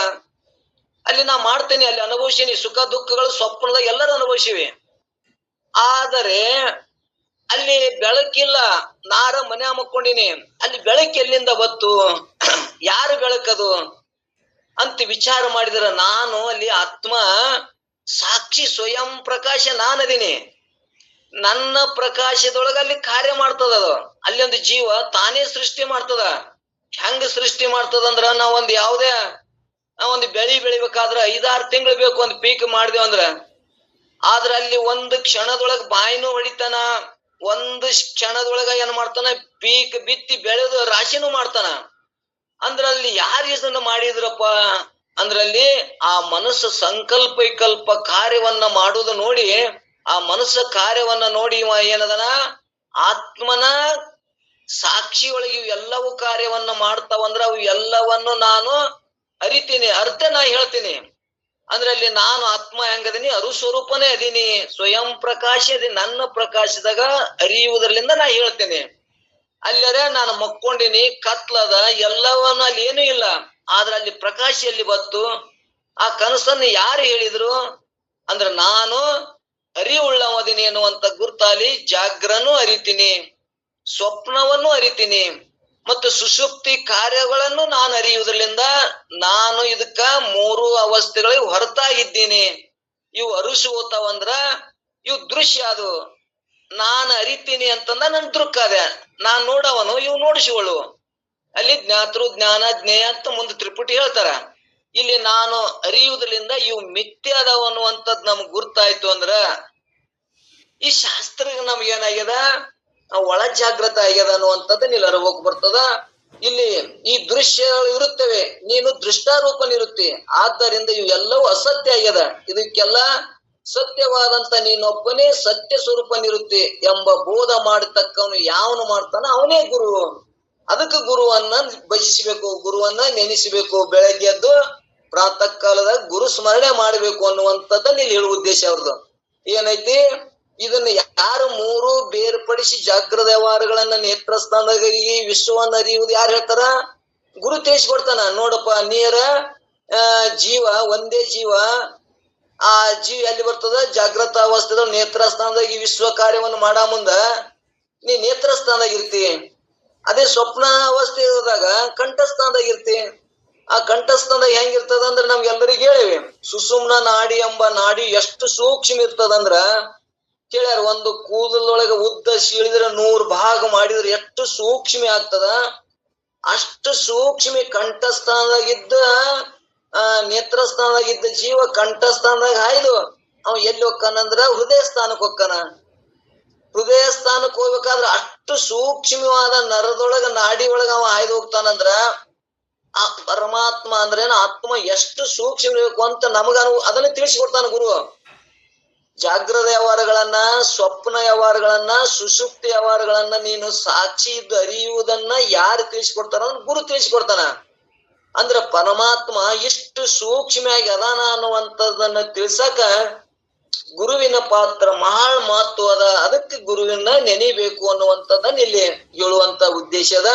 ಅಲ್ಲಿ ನಾ ಮಾಡ್ತೇನೆ, ಅಲ್ಲಿ ಅನುಭವಿಸೀನಿ. ಸುಖ ದುಃಖಗಳು ಸ್ವಪ್ನದಾಗ ಎಲ್ಲರೂ ಅನುಭವಿಸಿವಿ. ಆದರೆ ಅಲ್ಲಿ ಬೆಳಕಿಲ್ಲ, ನಾರ ಮನೆ ಮಕ್ಕೊಂಡಿನಿ. ಅಲ್ಲಿ ಬೆಳಕು ಎಲ್ಲಿಂದ ಬತ್ತು? ಯಾರು ಬೆಳಕದು ಅಂತ ವಿಚಾರ ಮಾಡಿದ್ರ ನಾನು ಅಲ್ಲಿ ಆತ್ಮ ಸಾಕ್ಷಿ ಸ್ವಯಂ ಪ್ರಕಾಶ ನಾನದೀನಿ. ನನ್ನ ಪ್ರಕಾಶದೊಳಗ ಅಲ್ಲಿ ಕಾರ್ಯ ಮಾಡ್ತದ. ಅದು ಅಲ್ಲಿ ಒಂದು ಜೀವ ತಾನೇ ಸೃಷ್ಟಿ ಮಾಡ್ತದ. ಹೆಂಗ ಸೃಷ್ಟಿ ಮಾಡ್ತದಂದ್ರ ನಾವೊಂದ್ ಯಾವುದೇ ಒಂದು ಬೆಳಿ ಬೆಳಿಬೇಕಾದ್ರ 5-6 ತಿಂಗಳು ಬೇಕು ಒಂದು ಪೀಕ್ ಮಾಡಿದೇವ ಅಂದ್ರ. ಆದ್ರ ಅಲ್ಲಿ ಒಂದು ಕ್ಷಣದೊಳಗ ಬಾಯಿನೂ ಹೊಡಿತಾನ, ಒಂದು ಕ್ಷಣದೊಳಗ ಏನ್ ಮಾಡ್ತಾನ, ಪೀಕ್ ಬಿತ್ತಿ ಬೆಳೆದು ರಾಶಿನೂ ಮಾಡ್ತಾನ. ಅಂದ್ರ ಅಲ್ಲಿ ಯಾರು ಇದನ್ನ ಮಾಡಿದ್ರಪ್ಪ ಅಂದ್ರಲ್ಲಿ ಆ ಮನಸ್ಸು ಸಂಕಲ್ಪ ವಿಕಲ್ಪ ಕಾರ್ಯವನ್ನ ಮಾಡುವುದು ನೋಡಿ, ಆ ಮನಸ್ಸ ಕಾರ್ಯವನ್ನ ನೋಡಿ ಇವ ಏನದನ ಆತ್ಮನ ಸಾಕ್ಷಿ ಒಳಗೆ ಇವೆಲ್ಲವೂ ಕಾರ್ಯವನ್ನ ಮಾಡ್ತಾವಂದ್ರ ಅವು ಎಲ್ಲವನ್ನು ನಾನು ಅರಿತೀನಿ, ಅರ್ಥ ನಾ ಹೇಳ್ತೀನಿ. ಅಂದ್ರೆ ಅಲ್ಲಿ ನಾನು ಆತ್ಮ ಹೆಂಗದೀನಿ, ಅರುಸ್ವರೂಪನೇ ಅದೀನಿ, ಸ್ವಯಂ ಪ್ರಕಾಶ ಅದೀನಿ. ನನ್ನ ಪ್ರಕಾಶದಾಗ ಅರಿಯುವುದರಿಂದ ನಾ ಹೇಳ್ತೇನೆ. ಅಲ್ಲರೆ ನಾನು ಮಕ್ಕೊಂಡಿನಿ, ಕತ್ಲದ, ಎಲ್ಲವನ್ನ ಅಲ್ಲಿ ಏನೂ ಇಲ್ಲ. ಆದ್ರೆ ಅಲ್ಲಿ ಪ್ರಕಾಶ ಎಲ್ಲಿ ಬತ್ತು? ಆ ಕನಸನ್ನು ಯಾರು ಹೇಳಿದ್ರು ಅಂದ್ರ ನಾನು ಅರಿವುಳ್ಳವದೀನಿ ಎನ್ನುವಂತ ಗುರ್ತಾಲಿ ಜಾಗ್ರನೂ ಅರಿತೀನಿ, ಸ್ವಪ್ನವನ್ನು ಅರಿತೀನಿ, ಮತ್ತು ಸುಷುಪ್ತಿ ಕಾರ್ಯಗಳನ್ನು ನಾನು ಅರಿಯುವುದರಿಂದ ನಾನು ಇದಕ್ಕ 3 ಅವಸ್ಥೆಗಳಿಗೆ ಹೊರತಾಗಿದ್ದೀನಿ. ಇವು ಅರುಸುತ್ತಾವಂದ್ರ ಇವು ದೃಶ್ಯ. ಅದು ನಾನು ಅರಿತೀನಿ ಅಂತಂದ ನನ್ ದೃಕ್ಕ ಅದೆ. ನಾನ್ ನೋಡವನು, ಇವು ನೋಡಿಸುವಳು. ಅಲ್ಲಿ ಜ್ಞಾತೃ ಜ್ಞಾನ ಜ್ಞೇಯ ಅಂತ ಮುಂದೆ ತ್ರಿಪುಟಿ ಹೇಳ್ತಾರ. ಇಲ್ಲಿ ನಾನು ಅರಿಯುವುದರಿಂದ ಇವು ಮಿಥ್ಯ ಅದಾವ ಅನ್ನುವಂಥದ್ದು ನಮ್ಗೆ ಗುರ್ತಾಯ್ತು ಅಂದ್ರ ಈ ಶಾಸ್ತ್ರ ನಮ್ಗೆ ಏನಾಗ್ಯದ, ಒಳ ಜಾಗೃತ ಆಗ್ಯದ ಅನ್ನುವಂಥದ್ದನ್ನ ಇಲ್ಲಿ ಅರಿವೋಕ್ ಬರ್ತದ. ಇಲ್ಲಿ ಈ ದೃಶ್ಯಗಳು ಇರುತ್ತವೆ, ನೀನು ದೃಷ್ಟಾರೂಪನಿರುತ್ತಿ. ಆದ್ದರಿಂದ ಇವೆಲ್ಲವೂ ಅಸತ್ಯ ಆಗ್ಯದ. ಇದಕ್ಕೆಲ್ಲ ಸತ್ಯವಾದಂತ ನೀನೊಬ್ಬನೇ ಸತ್ಯ ಸ್ವರೂಪನಿರುತ್ತಿ ಎಂಬ ಬೋಧ ಮಾಡತಕ್ಕವನು ಯಾವನು ಮಾಡ್ತಾನ ಅವನೇ ಗುರು. ಅದಕ್ಕೆ ಗುರುವನ್ನ ಭಜಿಸಬೇಕು, ಗುರುವನ್ನ ನೆನೆಸಬೇಕು. ಬೆಳಗ್ಗೆ ಎದ್ದು ಪ್ರಾತಃ ಕಾಲದಾಗ ಗುರು ಸ್ಮರಣೆ ಮಾಡಬೇಕು ಅನ್ನುವಂಥದ್ದನ್ನ ಇಲ್ಲಿ ಹೇಳುವ ಉದ್ದೇಶ ಅವ್ರದ್ದು ಏನೈತಿ. ಇದನ್ನ ಯಾರು 3 ಬೇರ್ಪಡಿಸಿ ಜಾಗೃತ ವ್ಯವಹಾರಗಳನ್ನ ನೇತ್ರಸ್ಥಾನದಾಗ ಈ ವಿಶ್ವವನ್ನ ಅರಿಯುವುದು ಯಾರು ಹೇಳ್ತಾರ? ಗುರು ತಿಳಿಸ್ಕೊಡ್ತಾನ. ನೋಡಪ್ಪ, ನೀರ ಜೀವ ಒಂದೇ ಜೀವ. ಆ ಜೀವ ಎಲ್ಲಿ ಬರ್ತದ? ಜಾಗೃತ ಅವಸ್ಥೆದ ನೇತ್ರಸ್ಥಾನದಾಗ ಈ ವಿಶ್ವ ಕಾರ್ಯವನ್ನು ಮಾಡ ಮುಂದ ನೀ ನೇತ್ರಸ್ಥಾನದಾಗ ಇರ್ತಿ. ಅದೇ ಸ್ವಪ್ನ ಅವಸ್ಥೆ ಇರೋದಾಗ ಕಂಠಸ್ಥಾನದಾಗ ಇರ್ತಿ. ಆ ಕಂಠಸ್ಥಾನದಾಗ ಹೆಂಗಿರ್ತದ ಅಂದ್ರೆ ನಮ್ಗೆಲ್ಲರಿಗೂ ಹೇಳಿವಿ, ಸುಷುಮ್ನ ನಾಡಿ ಎಂಬ ನಾಡಿ ಎಷ್ಟು ಸೂಕ್ಷ್ಮ ಇರ್ತದಂದ್ರ ಕೇಳ್ಯಾರ. ಒಂದು ಕೂದಲೊಳಗೆ ಉದ್ದ ಸೀಳಿದ್ರೆ 100 ಭಾಗ ಮಾಡಿದ್ರೆ ಎಷ್ಟು ಸೂಕ್ಷ್ಮ ಆಗ್ತದ, ಅಷ್ಟು ಸೂಕ್ಷ್ಮ ಕಂಠಸ್ಥಾನದಾಗಿದ್ದ ನೇತ್ರಸ್ಥಾನದಾಗಿದ್ದ ಜೀವ ಕಂಠಸ್ಥಾನದಾಗ ಹಾಯ್ದು ಅವ ಎಲ್ಲಿ ಹೋಗ್ತಾನಂದ್ರ ಹೃದಯ ಸ್ಥಾನಕ್ಕೆ ಹೋಗ್ತಾನ. ಹೃದಯ ಸ್ಥಾನಕ್ಕೆ ಹೋಗ್ಬೇಕಾದ್ರ ಅಷ್ಟು ಸೂಕ್ಷ್ಮವಾದ ನರದೊಳಗ ನಾಡಿ ಒಳಗ ಅವ ಹಾಯ್ದು ಹೋಗ್ತಾನಂದ್ರ ಆ ಪರಮಾತ್ಮ ಅಂದ್ರೇನ ಆತ್ಮ ಎಷ್ಟು ಸೂಕ್ಷ್ಮ ಇರಬೇಕು ಅಂತ ಅದನ್ನ ತಿಳಿಸಿಕೊಡ್ತಾನ ಗುರು. ಜಾಗೃತ ವ್ಯವಹಾರಗಳನ್ನ, ಸ್ವಪ್ನ ವ್ಯವಹಾರಗಳನ್ನ, ಸುಷುಪ್ತಿ ವ್ಯವಹಾರಗಳನ್ನ ನೀನು ಸಾಕ್ಷಿ ಇದ್ದು ಅರಿಯುವುದನ್ನ ಯಾರು ತಿಳಿಸಿಕೊಡ್ತಾರ? ಗುರು ತಿಳಿಸಿಕೊಡ್ತಾನ. ಅಂದ್ರ ಪರಮಾತ್ಮ ಎಷ್ಟು ಸೂಕ್ಷ್ಮವಾಗಿ ಅದಾನ ಅನ್ನುವಂಥದ್ದನ್ನ ತಿಳ್ಸಕ ಗುರುವಿನ ಪಾತ್ರ ಬಹಳ ಮಹತ್ವ ಅದ. ಅದಕ್ಕೆ ಗುರುವಿನ ನೆನಿಬೇಕು ಅನ್ನುವಂಥದ್ದನ್ನ ಇಲ್ಲಿ ಹೇಳುವಂತ ಉದ್ದೇಶದ.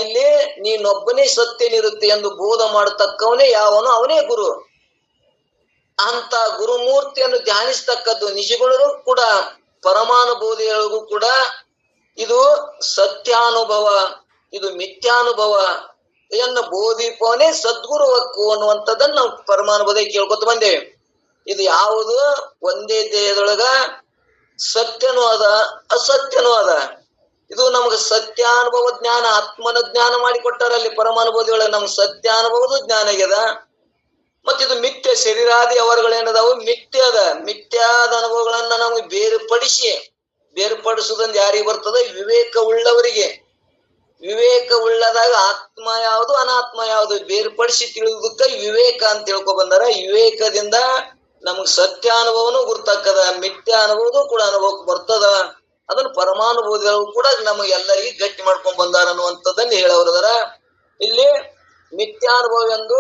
ಇಲ್ಲಿ ನೀನೊಬ್ಬನೇ ಸತ್ಯನಿರುತ್ತೆ ಎಂದು ಬೋಧ ಮಾಡತಕ್ಕವನೇ ಯಾವನು ಅವನೇ ಗುರು. ಅಂತ ಗುರುಮೂರ್ತಿಯನ್ನು ಧ್ಯಾನಿಸ್ತಕ್ಕದ್ದು ನಿಜಗುಣರು ಕೂಡ ಪರಮಾನುಭೂತಿಗಳಿಗೂ ಕೂಡ ಇದು ಸತ್ಯಾನುಭವ, ಇದು ಮಿಥ್ಯಾನುಭವ ಎನ್ನ ಬೋಧಿಪವನೇ ಸದ್ಗುರು ಹಕ್ಕು ಅನ್ನುವಂಥದ್ದನ್ನ ನಾವು ಪರಮಾನುಭೂತಿ ಕೇಳ್ಕೊತ ಬಂದೇವೆ. ಇದು ಯಾವುದು ಒಂದೇ ದೇಹದೊಳಗ ಸತ್ಯನೂ ಅದ ಅಸತ್ಯನೂ ಅದ. ಇದು ನಮ್ಗೆ ಸತ್ಯಾನುಭವ ಜ್ಞಾನ, ಆತ್ಮನ ಜ್ಞಾನ ಮಾಡಿಕೊಟ್ಟಾರ ಅಲ್ಲಿ ಪರಮಾನುಭೂತಿಗಳ. ನಮ್ಗೆ ಸತ್ಯಾನುಭವದ ಜ್ಞಾನ ಆಗ್ಯದ. ಮತ್ತಿದು ಮಿಥ್ಯ ಶರೀರಾದಿ ಅವರುಗಳೇನದಾವು ಮಿಥ್ಯ ಅದ. ಮಿಥ್ಯಾದ ಅನುಭವಗಳನ್ನ ನಮ್ಗೆ ಬೇರ್ಪಡಿಸುವುದಂದು ಯಾರಿಗೆ ಬರ್ತದ? ವಿವೇಕ ಉಳ್ಳವರಿಗೆ. ವಿವೇಕ ಉಳ್ಳದಾಗ ಆತ್ಮ ಯಾವುದು ಅನಾತ್ಮ ಯಾವುದು ಬೇರ್ಪಡಿಸಿ ತಿಳಿಯುವುದಕ್ಕ ವಿವೇಕ ಅಂತ ತಿಳ್ಕೊ ಬಂದಾರ. ವಿವೇಕದಿಂದ ನಮಗ್ ಸತ್ಯಾನುಭವನೂ ಗುರ್ತಕ್ಕದ, ಮಿಥ್ಯಾ ಅನುಭವದು ಕೂಡ ಅನುಭವಕ್ಕೆ ಬರ್ತದ. ಅದನ್ನ ಪರಮಾನುಭೂತಿಗಳು ಕೂಡ ನಮಗೆಲ್ಲರಿಗೆ ಗಟ್ಟಿ ಮಾಡ್ಕೊಂಡ್ ಬಂದಾರ ಅನ್ನುವಂಥದ್ದನ್ನ ಹೇಳವ್ರದಾರ. ಇಲ್ಲಿ ಮಿಥ್ಯಾನುಭವ ಎಂದು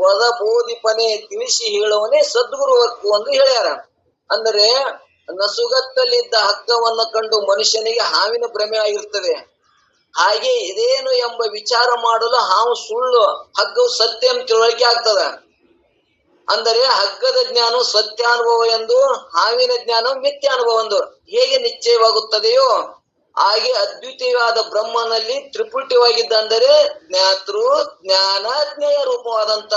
ವದ ಬೋಧಿಪನೆ ತಿಳಿಸಿ ಹೇಳುವನೇ ಸದ್ಗುರು ಹಕ್ಕು ಎಂದು ಹೇಳ್ಯಾರ. ಅಂದರೆ ನಸುಗತ್ತಲ್ಲಿದ್ದ ಹಗ್ಗವನ್ನು ಕಂಡು ಮನುಷ್ಯನಿಗೆ ಹಾವಿನ ಭ್ರಮೆ ಆಗಿರ್ತದೆ. ಹಾಗೆ ಇದೇನು ಎಂಬ ವಿಚಾರ ಮಾಡಲು ಹಾವು ಸುಳ್ಳು, ಹಗ್ಗವು ಸತ್ಯ ಎಂಬ ತಿಳುವಳಿಕೆ ಆಗ್ತದ. ಅಂದರೆ ಹಗ್ಗದ ಜ್ಞಾನ ಸತ್ಯಾನುಭವ ಎಂದು, ಹಾವಿನ ಜ್ಞಾನ ಮಿಥ್ಯಾನುಭವ ಎಂದು ಹೇಗೆ ನಿಶ್ಚಯವಾಗುತ್ತದೆಯೋ ಹಾಗೆ ಅದ್ವಿತೀಯವಾದ ಬ್ರಹ್ಮನಲ್ಲಿ ತ್ರಿಪುಟಿಯಾಗಿದ್ದ, ಅಂದರೆ ಜ್ಞಾತೃ ಜ್ಞಾನ ಜ್ಞೇಯ ರೂಪವಾದಂತ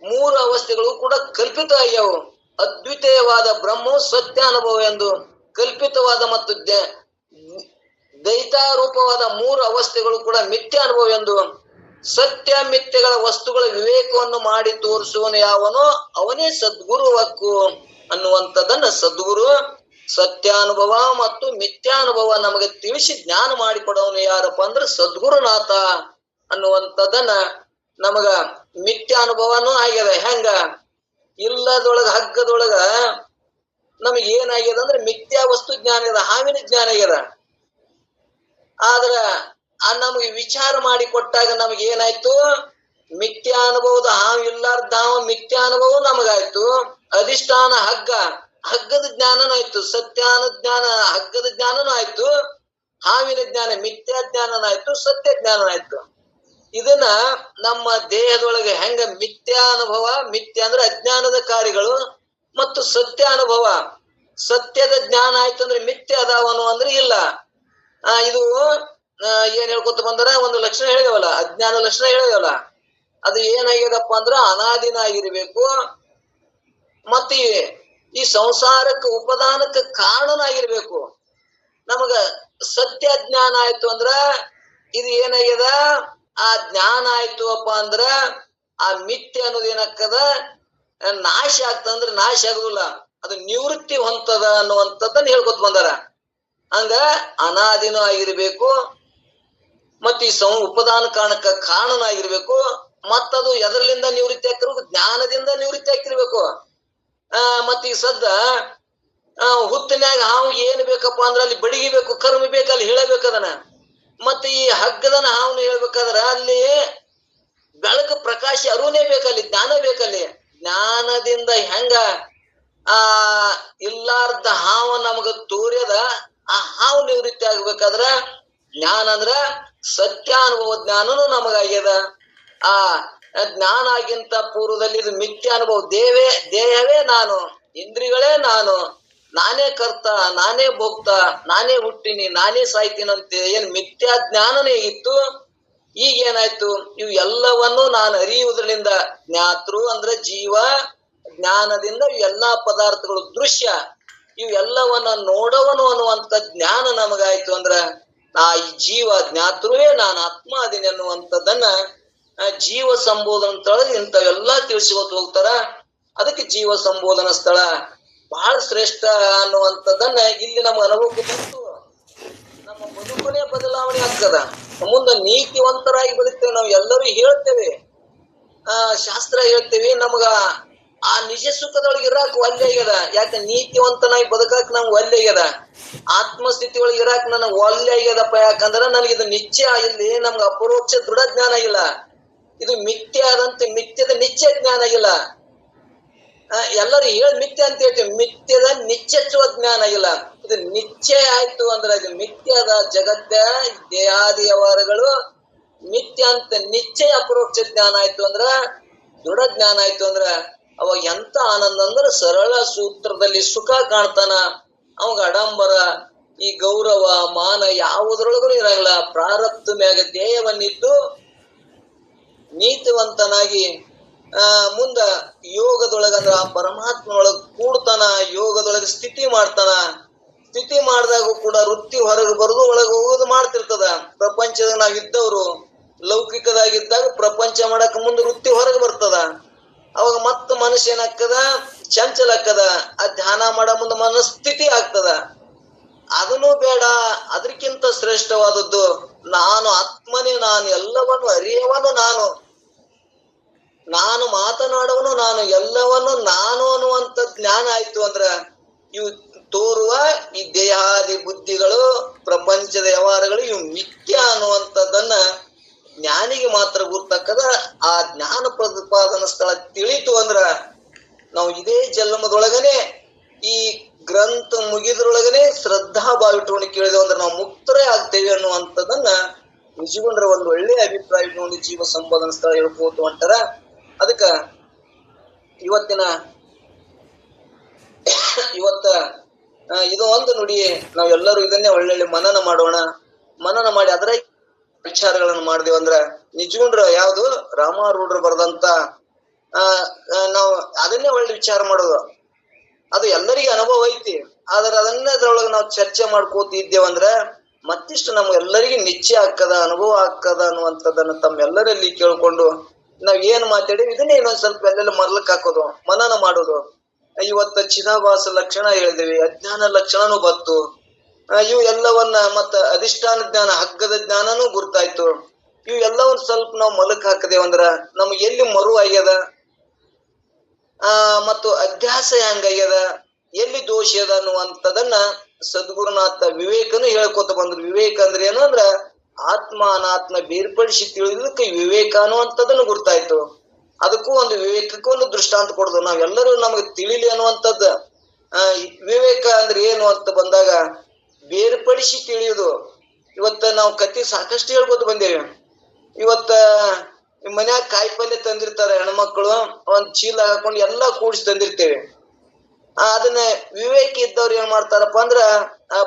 ಮೂರು ಅವಸ್ಥೆಗಳು ಕೂಡ ಕಲ್ಪಿತ ಆಗ್ಯವು. ಅದ್ವಿತೀಯವಾದ ಬ್ರಹ್ಮವು ಸತ್ಯಾನುಭವ ಎಂದು, ಕಲ್ಪಿತವಾದ ಮತ್ತು ದೈತಾರೂಪವಾದ ಮೂರು ಅವಸ್ಥೆಗಳು ಕೂಡ ಮಿಥ್ಯಾನುಭವ ಎಂದು, ಸತ್ಯ ಮಿಥ್ಯಗಳ ವಸ್ತುಗಳ ವಿವೇಕವನ್ನು ಮಾಡಿ ತೋರಿಸುವನು ಯಾವನೋ ಅವನೇ ಸದ್ಗುರು ಹಕ್ಕು ಅನ್ನುವಂಥದ್ದನ್ನ ಸದ್ಗುರು ಸತ್ಯಾನುಭವ ಮತ್ತು ಮಿಥ್ಯಾನುಭವ ನಮಗೆ ತಿಳಿಸಿ ಜ್ಞಾನ ಮಾಡಿಕೊಡವನು ಯಾರಪ್ಪ ಅಂದ್ರೆ ಸದ್ಗುರುನಾಥ ಅನ್ನುವಂಥದ್ದನ್ನ ನಮಗ ಮಿಥ್ಯಾನುಭವನೂ ಆಗ್ಯದ. ಹೆಂಗ? ಇಲ್ಲದೊಳಗ ಹಗ್ಗದೊಳಗ ನಮಗ್ ಏನಾಗ್ಯದ ಅಂದ್ರೆ ಮಿಥ್ಯಾ ವಸ್ತು ಜ್ಞಾನ ಇದೆ, ಹಾವಿನ ಜ್ಞಾನ ಆಗ್ಯದ. ಆದ್ರ ನಮಗೆ ವಿಚಾರ ಮಾಡಿ ಕೊಟ್ಟಾಗ ನಮಗೆ ಏನಾಯ್ತು? ಮಿಥ್ಯಾನುಭವದ ಹಾವು ಇಲ್ಲಾರ್ದ ಹಾವು ಮಿಥ್ಯಾನುಭವ ನಮಗಾಯ್ತು. ಅಧಿಷ್ಠಾನ ಹಗ್ಗ, ಹಗ್ಗದ ಜ್ಞಾನನೂ ಆಯ್ತು. ಜ್ಞಾನ ಹಗ್ಗದ ಜ್ಞಾನನೂ ಆಯ್ತು. ಹಾವಿನ ಜ್ಞಾನ ಮಿಥ್ಯಾ ಜ್ಞಾನನೂ ಆಯ್ತು, ಸತ್ಯ ಜ್ಞಾನನೂ ಆಯ್ತು. ಇದನ್ನ ನಮ್ಮ ದೇಹದೊಳಗೆ ಹೆಂಗ ಮಿಥ್ಯಾನುಭವ, ಮಿಥ್ಯ ಅಂದ್ರೆ ಅಜ್ಞಾನದ ಕಾರ್ಯಗಳು, ಮತ್ತು ಸತ್ಯಾನುಭವ ಸತ್ಯದ ಜ್ಞಾನ ಆಯ್ತು ಅಂದ್ರೆ ಮಿಥ್ಯ ಅದಾವನು ಅಂದ್ರೆ ಇಲ್ಲ. ಇದು ಏನ್ ಹೇಳ್ಕೊತ ಬಂದಾರ? ಒಂದು ಲಕ್ಷಣ ಹೇಳಿದವಲ್ಲ, ಅಜ್ಞಾನ ಲಕ್ಷಣ ಹೇಳಿದವಲ್ಲ, ಅದು ಏನಾಗ್ಯದಪ್ಪ ಅಂದ್ರ ಅನಾದಿನ ಆಗಿರ್ಬೇಕು. ಮತ್ತೆ ಈ ಸಂಸಾರಕ್ಕೆ ಉಪದಾನಕ್ಕೆ ಕಾರಣನಾಗಿರ್ಬೇಕು. ನಮಗ ಸತ್ಯ ಜ್ಞಾನ ಆಯ್ತು ಅಂದ್ರ ಇದು ಏನಾಗ್ಯದ? ಆ ಜ್ಞಾನ ಆಯ್ತು ಅಪ್ಪ ಅಂದ್ರ ಆ ಮಿಥ್ಯ ಅನ್ನೋದು ಏನಾಗ್ತದ? ನಾಶ ಆಗ್ತಂದ್ರ ನಾಶ ಆಗುದಿಲ್ಲ, ಅದು ನಿವೃತ್ತಿ ಹೊಂತದ ಅನ್ನುವಂಥದ್ದನ್ನ ಹೇಳ್ಕೊತ ಬಂದಾರ. ಹಂಗ ಅನಾದಿನೂ ಆಗಿರ್ಬೇಕು, ಮತ್ತ ಈ ಉಪದಾನ ಕಾರಣಕ್ಕ ಕಾರಣನಾಗಿರ್ಬೇಕು, ಮತ್ತದು ಎದರ್ಲಿಂದ ನಿವೃತ್ತಿ ಆಗ್ತಿರ್ಬೇಕು? ಜ್ಞಾನದಿಂದ ನಿವೃತ್ತಿ ಆಗ್ತಿರ್ಬೇಕು. ಮತ್ತ ಈ ಸದ್ದ ಹುತ್ತಿನ್ಯಾಗ ಹಾವು ಏನ್ ಬೇಕಪ್ಪ ಅಂದ್ರ ಅಲ್ಲಿ ಬಡಿಗಿಬೇಕು, ಕರ್ಮ ಬೇಕು, ಅಲ್ಲಿ ಹೇಳಬೇಕದನ. ಮತ್ತೆ ಈ ಹಗ್ಗದನ ಹಾವನ್ನ ಹೇಳ್ಬೇಕಾದ್ರ ಅಲ್ಲಿ ಬೆಳಕು ಪ್ರಕಾಶ ಅರುಣೇ ಬೇಕಲ್ಲಿ, ಜ್ಞಾನ ಬೇಕಲ್ಲಿ. ಜ್ಞಾನದಿಂದ ಹೆಂಗ ಇಲ್ಲಾರ್ದ ಹಾವ ನಮಗ ತೋರ್ಯದ, ಆ ಹಾವು ನಿವೃತ್ತಿ ಆಗ್ಬೇಕಾದ್ರ ಜ್ಞಾನ ಅಂದ್ರ ಸತ್ಯಾನುಭವ ಜ್ಞಾನನು ನಮಗಾಗ್ಯದ. ಆ ಜ್ಞಾನ ಆಗಿಂತ ಪೂರ್ವದಲ್ಲಿ ಇದು ಮಿಥ್ಯಾನುಭವ. ದೇಹವೇ ನಾನು, ಇಂದ್ರಿಗಳೇ ನಾನು, ನಾನೇ ಕರ್ತ, ನಾನೇ ಭೋಕ್ತ, ನಾನೇ ಹುಟ್ಟಿನಿ, ನಾನೇ ಸಾಯ್ತೀನಿ ಅಂತ ಏನ್ ಮಿಥ್ಯಾ ಜ್ಞಾನನೇ ಇತ್ತು. ಈಗ ಏನಾಯ್ತು? ಇವು ಎಲ್ಲವನ್ನು ನಾನು ಅರಿಯುವುದರಿಂದ, ಜ್ಞಾತೃ ಅಂದ್ರೆ ಜೀವ, ಜ್ಞಾನದಿಂದ ಎಲ್ಲಾ ಪದಾರ್ಥಗಳು ದೃಶ್ಯ, ಇವೆಲ್ಲವನ್ನ ನೋಡವನು ಅನ್ನುವಂತ ಜ್ಞಾನ ನಮಗಾಯ್ತು ಅಂದ್ರ ಈ ಜೀವ ಜ್ಞಾತೃವೇ ನಾನು ಆತ್ಮ ಅದೀನಿ ಅನ್ನುವಂಥದ್ದನ್ನ ಜೀವ ಸಂಬೋಧನ ಸ್ಥಳದಲ್ಲಿ ಇಂಥವೆಲ್ಲಾ ತಿಳಿಸಿಕೊಟ್ಟು ಹೋಗ್ತಾರ. ಅದಕ್ಕೆ ಜೀವ ಸಂಬೋಧನ ಸ್ಥಳ ಬಹಳ ಶ್ರೇಷ್ಠ ಅನ್ನುವಂಥದ್ದನ್ನ ಇಲ್ಲಿ ನಮ್ಮ ಅನುಭವಕ್ಕೆ ಬಂತು. ನಮ್ಮ ಬದುಕನೇ ಬದಲಾವಣೆ ಆಗ್ತದ. ಮುಂದೆ ನೀತಿವಂತರಾಗಿ ಬದುಕ್ತೇವೆ. ನಾವು ಎಲ್ಲರೂ ಹೇಳ್ತೇವೆ, ಶಾಸ್ತ್ರ ಹೇಳ್ತೇವೆ, ನಮಗ ಆ ನಿಜ ಸುಖದೊಳಗೆ ಇರಾಕ್ ಒಲ್ಲೆ ಆಗ್ಯದ. ಯಾಕೆ? ನೀತಿವಂತನಾಗಿ ಬದುಕಾಕ್ ನಮ್ಗೆ ಒಲ್ಲೆ ಆಗ್ಯದ. ಆತ್ಮಸ್ಥಿತಿ ಒಳಗೆ ಇರಾಕ್ ನನಗ್ ಒಲ್ಲೆ ಆಗ್ಯದಪ್ಪ. ಯಾಕಂದ್ರ ನನಗಿದು ನಿಶ್ಚಯ, ಇಲ್ಲಿ ನಮ್ಗೆ ಅಪರೋಕ್ಷ ದೃಢ ಜ್ಞಾನ ಇಲ್ಲ. ಇದು ಮಿಥ್ಯ ಆದಂತೆ ಮಿಥ್ಯದ ನಿಶ್ಚಯ ಜ್ಞಾನ ಇಲ್ಲ. ಎಲ್ಲರೂ ಹೇಳಿ ಮಿಥ್ಯ ಅಂತ ಹೇಳ್ತೀವಿ, ಮಿಥ್ಯದ ನಿಶ್ಚಯಿಸುವ ಜ್ಞಾನ ಇಲ್ಲ. ಇದು ನಿಶ್ಚಯ ಆಯ್ತು ಅಂದ್ರೆ ಇದು ಮಿಥ್ಯದ ಜಗತ್ತ ದೇಹಾದಿ ವ್ಯವಹಾರಗಳು ಮಿಥ್ಯ ಅಂತ ನಿಶ್ಚಯ ಅಪರೋಕ್ಷ ಜ್ಞಾನ ಆಯ್ತು ಅಂದ್ರ, ದೃಢ ಜ್ಞಾನ ಆಯ್ತು ಅಂದ್ರ ಅವಾಗ ಎಂತ ಆನಂದ ಅಂದ್ರೆ ಸರಳ ಸೂತ್ರದಲ್ಲಿ ಸುಖ ಕಾಣ್ತಾನ. ಅವಾಗ ಆಡಂಬರ ಈ ಗೌರವ ಮಾನ ಯಾವುದ್ರೊಳಗೂ ಇರಂಗಿಲ್ಲ. ಪ್ರಾರಬ್ಧ ಮ್ಯಾಗ ಧ್ಯೇಯವನ್ನಿದ್ದು ನೀತಿವಂತನಾಗಿ ಮುಂದ ಯೋಗದೊಳಗ ಅಂದ್ರ ಆ ಪರಮಾತ್ಮನೊಳಗ ಕೂಡ್ತಾನ. ಯೋಗದೊಳಗ ಸ್ಥಿತಿ ಮಾಡ್ತಾನ. ಸ್ಥಿತಿ ಮಾಡಿದಾಗ ಕೂಡ ವೃತ್ತಿ ಹೊರಗೆ ಬರುದು ಒಳಗೆ ಹೋಗೋದು ಮಾಡ್ತಿರ್ತದ. ಪ್ರಪಂಚದಾಗ ನಾವಿದ್ದವ್ರು ಲೌಕಿಕದಾಗಿದ್ದಾಗ ಪ್ರಪಂಚ ಮಾಡಕ್ ಮುಂದೆ ವೃತ್ತಿ ಹೊರಗೆ ಬರ್ತದ. ಅವಾಗ ಮತ್ತ ಮನುಷ್ಯ ಏನಾಗ್ತದ, ಚಂಚಲ ಆಗ್ತದ. ಆ ಧ್ಯಾನ ಮಾಡೋ ಮುಂದೆ ಮನಸ್ಥಿತಿ ಆಗ್ತದ. ಅದನ್ನು ಬೇಡ. ಅದಕ್ಕಿಂತ ಶ್ರೇಷ್ಠವಾದದ್ದು ನಾನು ಆತ್ಮನೇ, ನಾನು ಎಲ್ಲವನ್ನು ಅರಿಯವನು, ನಾನು ಮಾತನಾಡುವನು, ನಾನು ಎಲ್ಲವನ್ನು ನಾನು ಅನ್ನುವಂತ ಜ್ಞಾನ ಆಯ್ತು ಅಂದ್ರ ಇವು ತೋರುವ ಈ ದೇಹಾದಿ ಬುದ್ಧಿಗಳು ಪ್ರಪಂಚದ ವ್ಯವಹಾರಗಳು ಇವು ಮಿಥ್ಯ ಅನ್ನುವಂಥದ್ದನ್ನ ಜ್ಞಾನಿಗೆ ಮಾತ್ರ ಗುರ್ತಕ್ಕದ. ಆ ಜ್ಞಾನ ಪ್ರತಿಪಾದನ ಸ್ಥಳ ತಿಳಿತು ಅಂದ್ರ ನಾವು ಇದೇ ಜನ್ಮದೊಳಗನೆ ಈ ಗ್ರಂಥ ಮುಗಿದ್ರೊಳಗನೆ ಶ್ರದ್ಧಾ ಭಾವ ಇಟ್ಕೊಂಡು ಕೇಳಿದೆವು ಅಂದ್ರೆ ನಾವು ಮುಕ್ತರೇ ಆಗ್ತೇವೆ ಅನ್ನುವಂಥದ್ದನ್ನ ನಿಜಗೊಂಡ್ರ ಒಂದು ಒಳ್ಳೆ ಅಭಿಪ್ರಾಯ ಇಟ್ಕೊಂಡು ಜೀವ ಸಂಬೋಧನ ಸ್ಥಳ ಹೇಳ್ಬೋದು ಅಂತಾರ. ಅದಕ್ಕ ಇವತ್ತ ಇದು ಒಂದು ನುಡಿ. ನಾವೆಲ್ಲರೂ ಇದನ್ನೇ ಒಳ್ಳೊಳ್ಳೆ ಮನನ ಮಾಡೋಣ. ಮನನ ಮಾಡಿ ಅದರ ವಿಚಾರಗಳನ್ನು ಮಾಡಿದೆವು ಅಂದ್ರ ನಿಜಗೊಂಡ್ರ ಯಾವ್ದು ರಾಮಾರೂಢರು ಬರೆದಂತ ನಾವು ಅದನ್ನೇ ಒಳ್ಳೆ ವಿಚಾರ ಮಾಡೋದು. ಅದು ಎಲ್ಲರಿಗೂ ಅನುಭವ ಐತಿ. ಆದ್ರೆ ಅದನ್ನೇ ಅದ್ರೊಳಗೆ ನಾವು ಚರ್ಚೆ ಮಾಡ್ಕೋತಿದ್ದೇವಂದ್ರ ಮತ್ತಿಷ್ಟು ನಮ್ಗೆಲ್ಲರಿಗೂ ನಿಶ್ಚಯ ಆಗ್ತದ, ಅನುಭವ ಆಗ್ತದ ಅನ್ನುವಂಥದ್ದನ್ನ ತಮ್ಮೆಲ್ಲರಲ್ಲಿ ಕೇಳ್ಕೊಂಡು ನಾವ್ ಏನ್ ಮಾತಾಡಿವಿ ಇದನ್ನೇ ಇನ್ನೊಂದ್ ಸ್ವಲ್ಪ ಎಲ್ಲೆಲ್ಲ ಮರ್ಲಕ್ ಹಾಕೋದು, ಮನನ ಮಾಡೋದು. ಇವತ್ತ ಚಿದಾಭಾಸ ಲಕ್ಷಣ ಹೇಳಿದ್ವಿ, ಅಜ್ಞಾನ ಲಕ್ಷಣನೂ ಬತ್ತು. ಇವು ಎಲ್ಲವನ್ನ ಮತ್ತ ಅಧಿಷ್ಠಾನ ಜ್ಞಾನ, ಹಗ್ಗದ ಜ್ಞಾನನೂ ಗುರ್ತಾಯ್ತು. ಇವು ಎಲ್ಲವನ್ನ ಸ್ವಲ್ಪ ನಾವು ಮಲಕ್ ಹಾಕದೇವಂದ್ರ ನಮ್ಗೆ ಎಲ್ಲಿ ಮರು ಆಗ್ಯದ, ಮತ್ತು ಅಧ್ಯಾಸ ಹೆಂಗಾಗ್ಯದ, ಎಲ್ಲಿ ದೋಷ ಅದ ಅನ್ನುವಂಥದನ್ನ ಸದ್ಗುರುನಾಥ ವಿವೇಕನು ಹೇಳ್ಕೊತ ಬಂದ್ರು. ವಿವೇಕ ಅಂದ್ರೆ ಏನು ಅಂದ್ರ ಆತ್ಮ ಅನಾತ್ಮ ಬೇರ್ಪಡಿಸಿ ತಿಳಿದಕ್ಕೆ ವಿವೇಕ ಅನ್ನುವಂಥದ್ದನ್ನು ಗುರ್ತಾಯ್ತು. ಅದಕ್ಕೂ ಒಂದು ವಿವೇಕಕ್ಕೂ ಒಂದು ದೃಷ್ಟಾಂತ ಕೊಡುದು. ನಾವೆಲ್ಲರೂ ನಮಗೆ ತಿಳಿಲಿ ಅನ್ನುವಂಥದ್ದ ವಿವೇಕ ಅಂದ್ರೆ ಏನು ಅಂತ ಬಂದಾಗ ಬೇರ್ಪಡಿಸಿ ತಿಳಿಯುದು. ಇವತ್ತ ನಾವು ಕತ್ತಿ ಸಾಕಷ್ಟು ಹೇಳ್ಕೊತ ಬಂದೇವೆ. ಇವತ್ತ ಮನ್ಯಾಗ ಕಾಯಿ ಪಲ್ಯ ತಂದಿರ್ತಾರೆ ಹೆಣ್ಮಕ್ಳು, ಒಂದ್ ಚೀಲ ಹಾಕೊಂಡು ಎಲ್ಲಾ ಕೂಡಿಸಿ ತಂದಿರ್ತೇವೆ. ಅದನ್ನ ವಿವೇಕ ಇದ್ದವ್ರು ಏನ್ ಮಾಡ್ತಾರಪ್ಪ ಅಂದ್ರ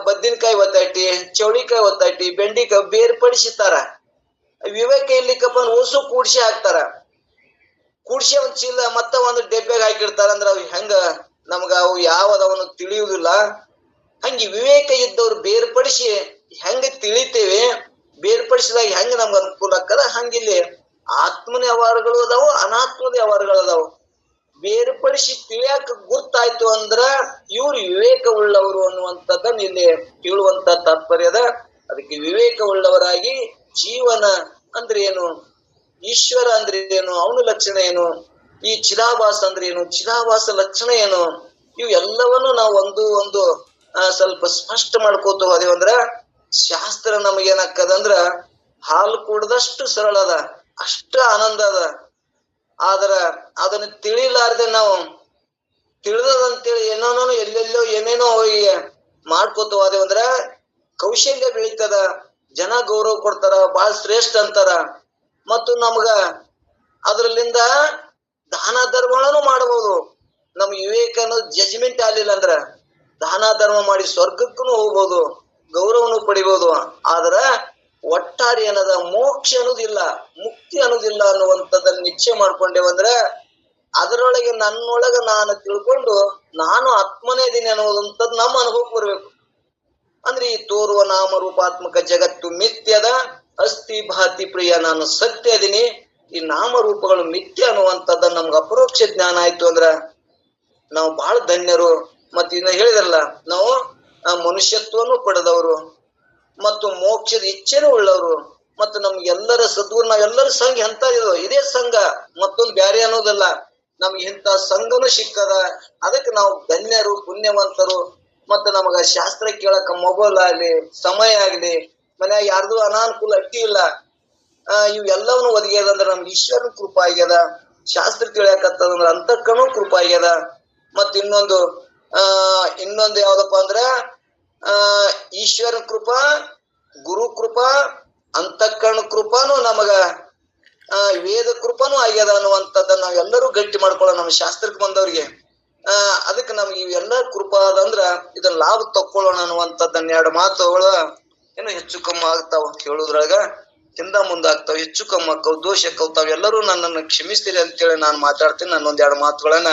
ಬದ್ದಿನಕಾಯಿ ಒತ್ತಾಯ್ಟಿ, ಚೌಳಿಕಾಯಿ ಒತ್ತಾಯ್ಟಿ, ಬೆಂಡಿಕಾಯಿ ಬೇರ್ಪಡಿಸಿತಾರ. ವಿವೇಕ ಇರ್ಲಿಕ್ಕಪ್ಪ ಓಸು ಕೂಡ್ಸಿ ಹಾಕ್ತಾರ. ಕೂಡ್ಸಿ ಒಂದ್ ಚೀಲ ಮತ್ತ ಒಂದು ಡೆಬ್ಬ್ಯಾಗ ಹಾಕಿರ್ತಾರ. ಅಂದ್ರ ಅವ್ ಹೆಂಗ ನಮ್ಗ ಅವು ಯಾವದವನು ತಿಳಿಯುವುದಿಲ್ಲ. ಹಂಗೆ ವಿವೇಕ ಇದ್ದವ್ರು ಬೇರ್ಪಡಿಸಿ ಹೆಂಗ ತಿಳಿತೇವೆ, ಬೇರ್ಪಡಿಸಿದಾಗ ಹೆಂಗ ನಮ್ಗ ಅನುಕೂಲ ಆಗ್ತದ. ಹಂಗಿಲ್ಲಿ ಆತ್ಮನ ವ್ಯವಹಾರಗಳು ಅದಾವು, ಅನಾತ್ಮದ ವ್ಯವಹಾರಗಳು ಅದಾವು. ಬೇರ್ಪಡಿಸಿ ತಿಳಿಯಾಕ ಗುರ್ತಾಯ್ತು ಅಂದ್ರ ಇವ್ರು ವಿವೇಕ ಉಳ್ಳವರು ಅನ್ನುವಂಥದ್ದನ್ನ ಇಲ್ಲಿ ಹೇಳುವಂತ ತಾತ್ಪರ್ಯದ. ಅದಕ್ಕೆ ವಿವೇಕ ಉಳ್ಳವರಾಗಿ ಜೀವನ ಅಂದ್ರೆ ಏನು, ಈಶ್ವರ ಅಂದ್ರೆ ಏನು, ಅವನ ಲಕ್ಷಣ ಏನು, ಈ ಚಿದಾಭಾಸ ಅಂದ್ರೆ ಏನು, ಚಿದಾಭಾಸ ಲಕ್ಷಣ ಏನು, ಇವು ಎಲ್ಲವನ್ನು ನಾವು ಒಂದು ಸ್ವಲ್ಪ ಸ್ಪಷ್ಟ ಮಾಡ್ಕೋತ ಹೋದೇವಂದ್ರ ಶಾಸ್ತ್ರ ನಮಗೇನಾಕ್ಕದಂದ್ರ ಹಾಲು ಕುಡ್ದಷ್ಟು ಸರಳ ಅದ, ಅಷ್ಟ ಆನಂದ ಅದ. ಆದ್ರ ಅದನ್ನ ತಿಳಿಲಾರ್ದೆ ನಾವು ತಿಳಿದಂತೇಳಿ ಏನೋ ಎಲ್ಲೆಲ್ಲೋ ಏನೇನೋ ಮಾಡ್ಕೋತ ಹೋದೇವಂದ್ರ ಕೌಶಲ್ಯ ಬೆಳೀತದ, ಜನ ಗೌರವ ಕೊಡ್ತಾರ, ಬಹಳ ಶ್ರೇಷ್ಠ ಅಂತಾರ. ಮತ್ತು ನಮ್ಗ ಅದ್ರಲ್ಲಿಂದ ದಾನ ಧರ್ಮಗಳನ್ನು ಮಾಡಬಹುದು. ನಮ್ ವಿವೇಕ ಅನ್ನೋದು ಜಜ್ಮೆಂಟ್ ಆಗ್ಲಿಲ್ಲ ಅಂದ್ರ ದಾನ ಧರ್ಮ ಮಾಡಿ ಸ್ವರ್ಗಕ್ಕೂ ಹೋಗ್ಬೋದು, ಗೌರವನು ಪಡಿಬಹುದು. ಆದ್ರ ಒಟ್ಟಾರೆ ಏನದ ಮೋಕ್ಷ ಅನ್ನೋದಿಲ್ಲ, ಮುಕ್ತಿ ಅನ್ನೋದಿಲ್ಲ ಅನ್ನುವಂಥದ್ದನ್ನ ನಿಶ್ಚಯ ಮಾಡ್ಕೊಂಡೇವಂದ್ರ ಅದರೊಳಗೆ ನನ್ನೊಳಗ ನಾನು ತಿಳ್ಕೊಂಡು ನಾನು ಆತ್ಮನೇ ಇದೀನಿ ಅನ್ನೋದಂಥದ್ದು ನಮ್ಮ ಅನುಭವಕ್ಕೆ ಬರ್ಬೇಕು. ಅಂದ್ರೆ ಈ ತೋರುವ ನಾಮರೂಪಾತ್ಮಕ ಜಗತ್ತು ಮಿಥ್ಯದ, ಅಸ್ಥಿ ಭಾತಿ ಪ್ರಿಯ ನಾನು ಸತ್ಯ ಇದೀನಿ, ಈ ನಾಮರೂಪಗಳು ಮಿಥ್ಯ ಅನ್ನುವಂಥದ್ದನ್ನ ನಮ್ಗೆ ಅಪರೋಕ್ಷ ಜ್ಞಾನ ಆಯ್ತು ಅಂದ್ರ ನಾವು ಬಹಳ ಧನ್ಯರು. ಮತ್ತ ಇನ್ನ ಹೇಳಿದ್ರಲ್ಲ, ನಾವು ಮನುಷ್ಯತ್ವನು ಪಡೆದವರು ಮತ್ತು ಮೋಕ್ಷದ ಇಚ್ಛೆನೂ ಉಳ್ಳವರು. ಮತ್ತು ನಮ್ಗೆಲ್ಲರ ಸದ್ಗುರು ನಾವೆಲ್ಲರ ಸಂಘ ಎಂತ ಇದೇ ಸಂಘ, ಮತ್ತೊಂದು ಬ್ಯಾರೆ ಅನ್ನೋದಲ್ಲ. ನಮ್ಗೆ ಇಂಥ ಸಂಘನು ಸಿಕ್ಕದ, ಅದಕ್ಕೆ ನಾವು ಧನ್ಯರು, ಪುಣ್ಯವಂತರು. ಮತ್ತ ನಮಗ ಶಾಸ್ತ್ರ ಕೇಳಕ ಮೊಬೈಲ್ ಆಗ್ಲಿ, ಸಮಯ ಆಗ್ಲಿ, ಮನ್ಯಾಗ ಯಾರ್ದು ಅನಾನುಕೂಲ ಅಡ್ಡಿ ಇಲ್ಲ. ಇವೆಲ್ಲವನ್ನು ಒದಗ್ಯದಂದ್ರ ನಮ್ಗೆ ಈಶ್ವರನ ಕೃಪಾ ಆಗ್ಯದ. ಶಾಸ್ತ್ರ ತಿಳಿಯಾಕತ್ತದಂದ್ರ ಅಂತಃಕರಣೂ ಕೃಪಾ ಆಗ್ಯದ. ಮತ್ ಇನ್ನೊಂದು ಯಾವ್ದಪ್ಪ ಅಂದ್ರ ಈಶ್ವರ ಕೃಪಾ, ಗುರು ಕೃಪಾ, ಅಂತಃಕರಣ ಕೃಪಾನು ನಮಗ ವೇದ ಆಗ್ಯದ, ಕೃಪಾನು ಆಗ್ಯದ ಅನ್ನುವಂಥದ್ದನ್ನ ನಾವೆಲ್ಲರೂ ಗಟ್ಟಿ ಮಾಡ್ಕೊಳ್ಳೋ ನಮ್ಮ ಶಾಸ್ತ್ರಕ್ಕೆ ಬಂದವ್ರಿಗೆ. ಅದಕ್ಕೆ ನಮ್ಗೆ ಇವೆಲ್ಲ ಕೃಪಾ ಅದಂದ್ರ ಇದನ್ನ ಲಾಭ ತಕ್ಕೊಳ್ಳೋಣ ಅನ್ನುವಂಥದ್ದನ್ನ ಎರಡು ಮಾತುಗಳು ಏನು ಹೆಚ್ಚು ಕಮ್ಮಿ ಆಗ್ತಾವ ಹೇಳುದ್ರಾಗ, ಹಿಂದ ಮುಂದಾಗ್ತಾವ, ಹೆಚ್ಚು ಕಮ್ಮಿ ಆಕ್ಕವ್, ದೋಷ ಆಕ್ಕವ್. ತಾವೆಲ್ಲರೂ ನನ್ನನ್ನು ಕ್ಷಮಿಸ್ತೀರಿ ಅಂತೇಳಿ ನಾನು ಮಾತಾಡ್ತೀನಿ. ನಾನು ಒಂದೆರಡು ಮಾತುಗಳನ್ನ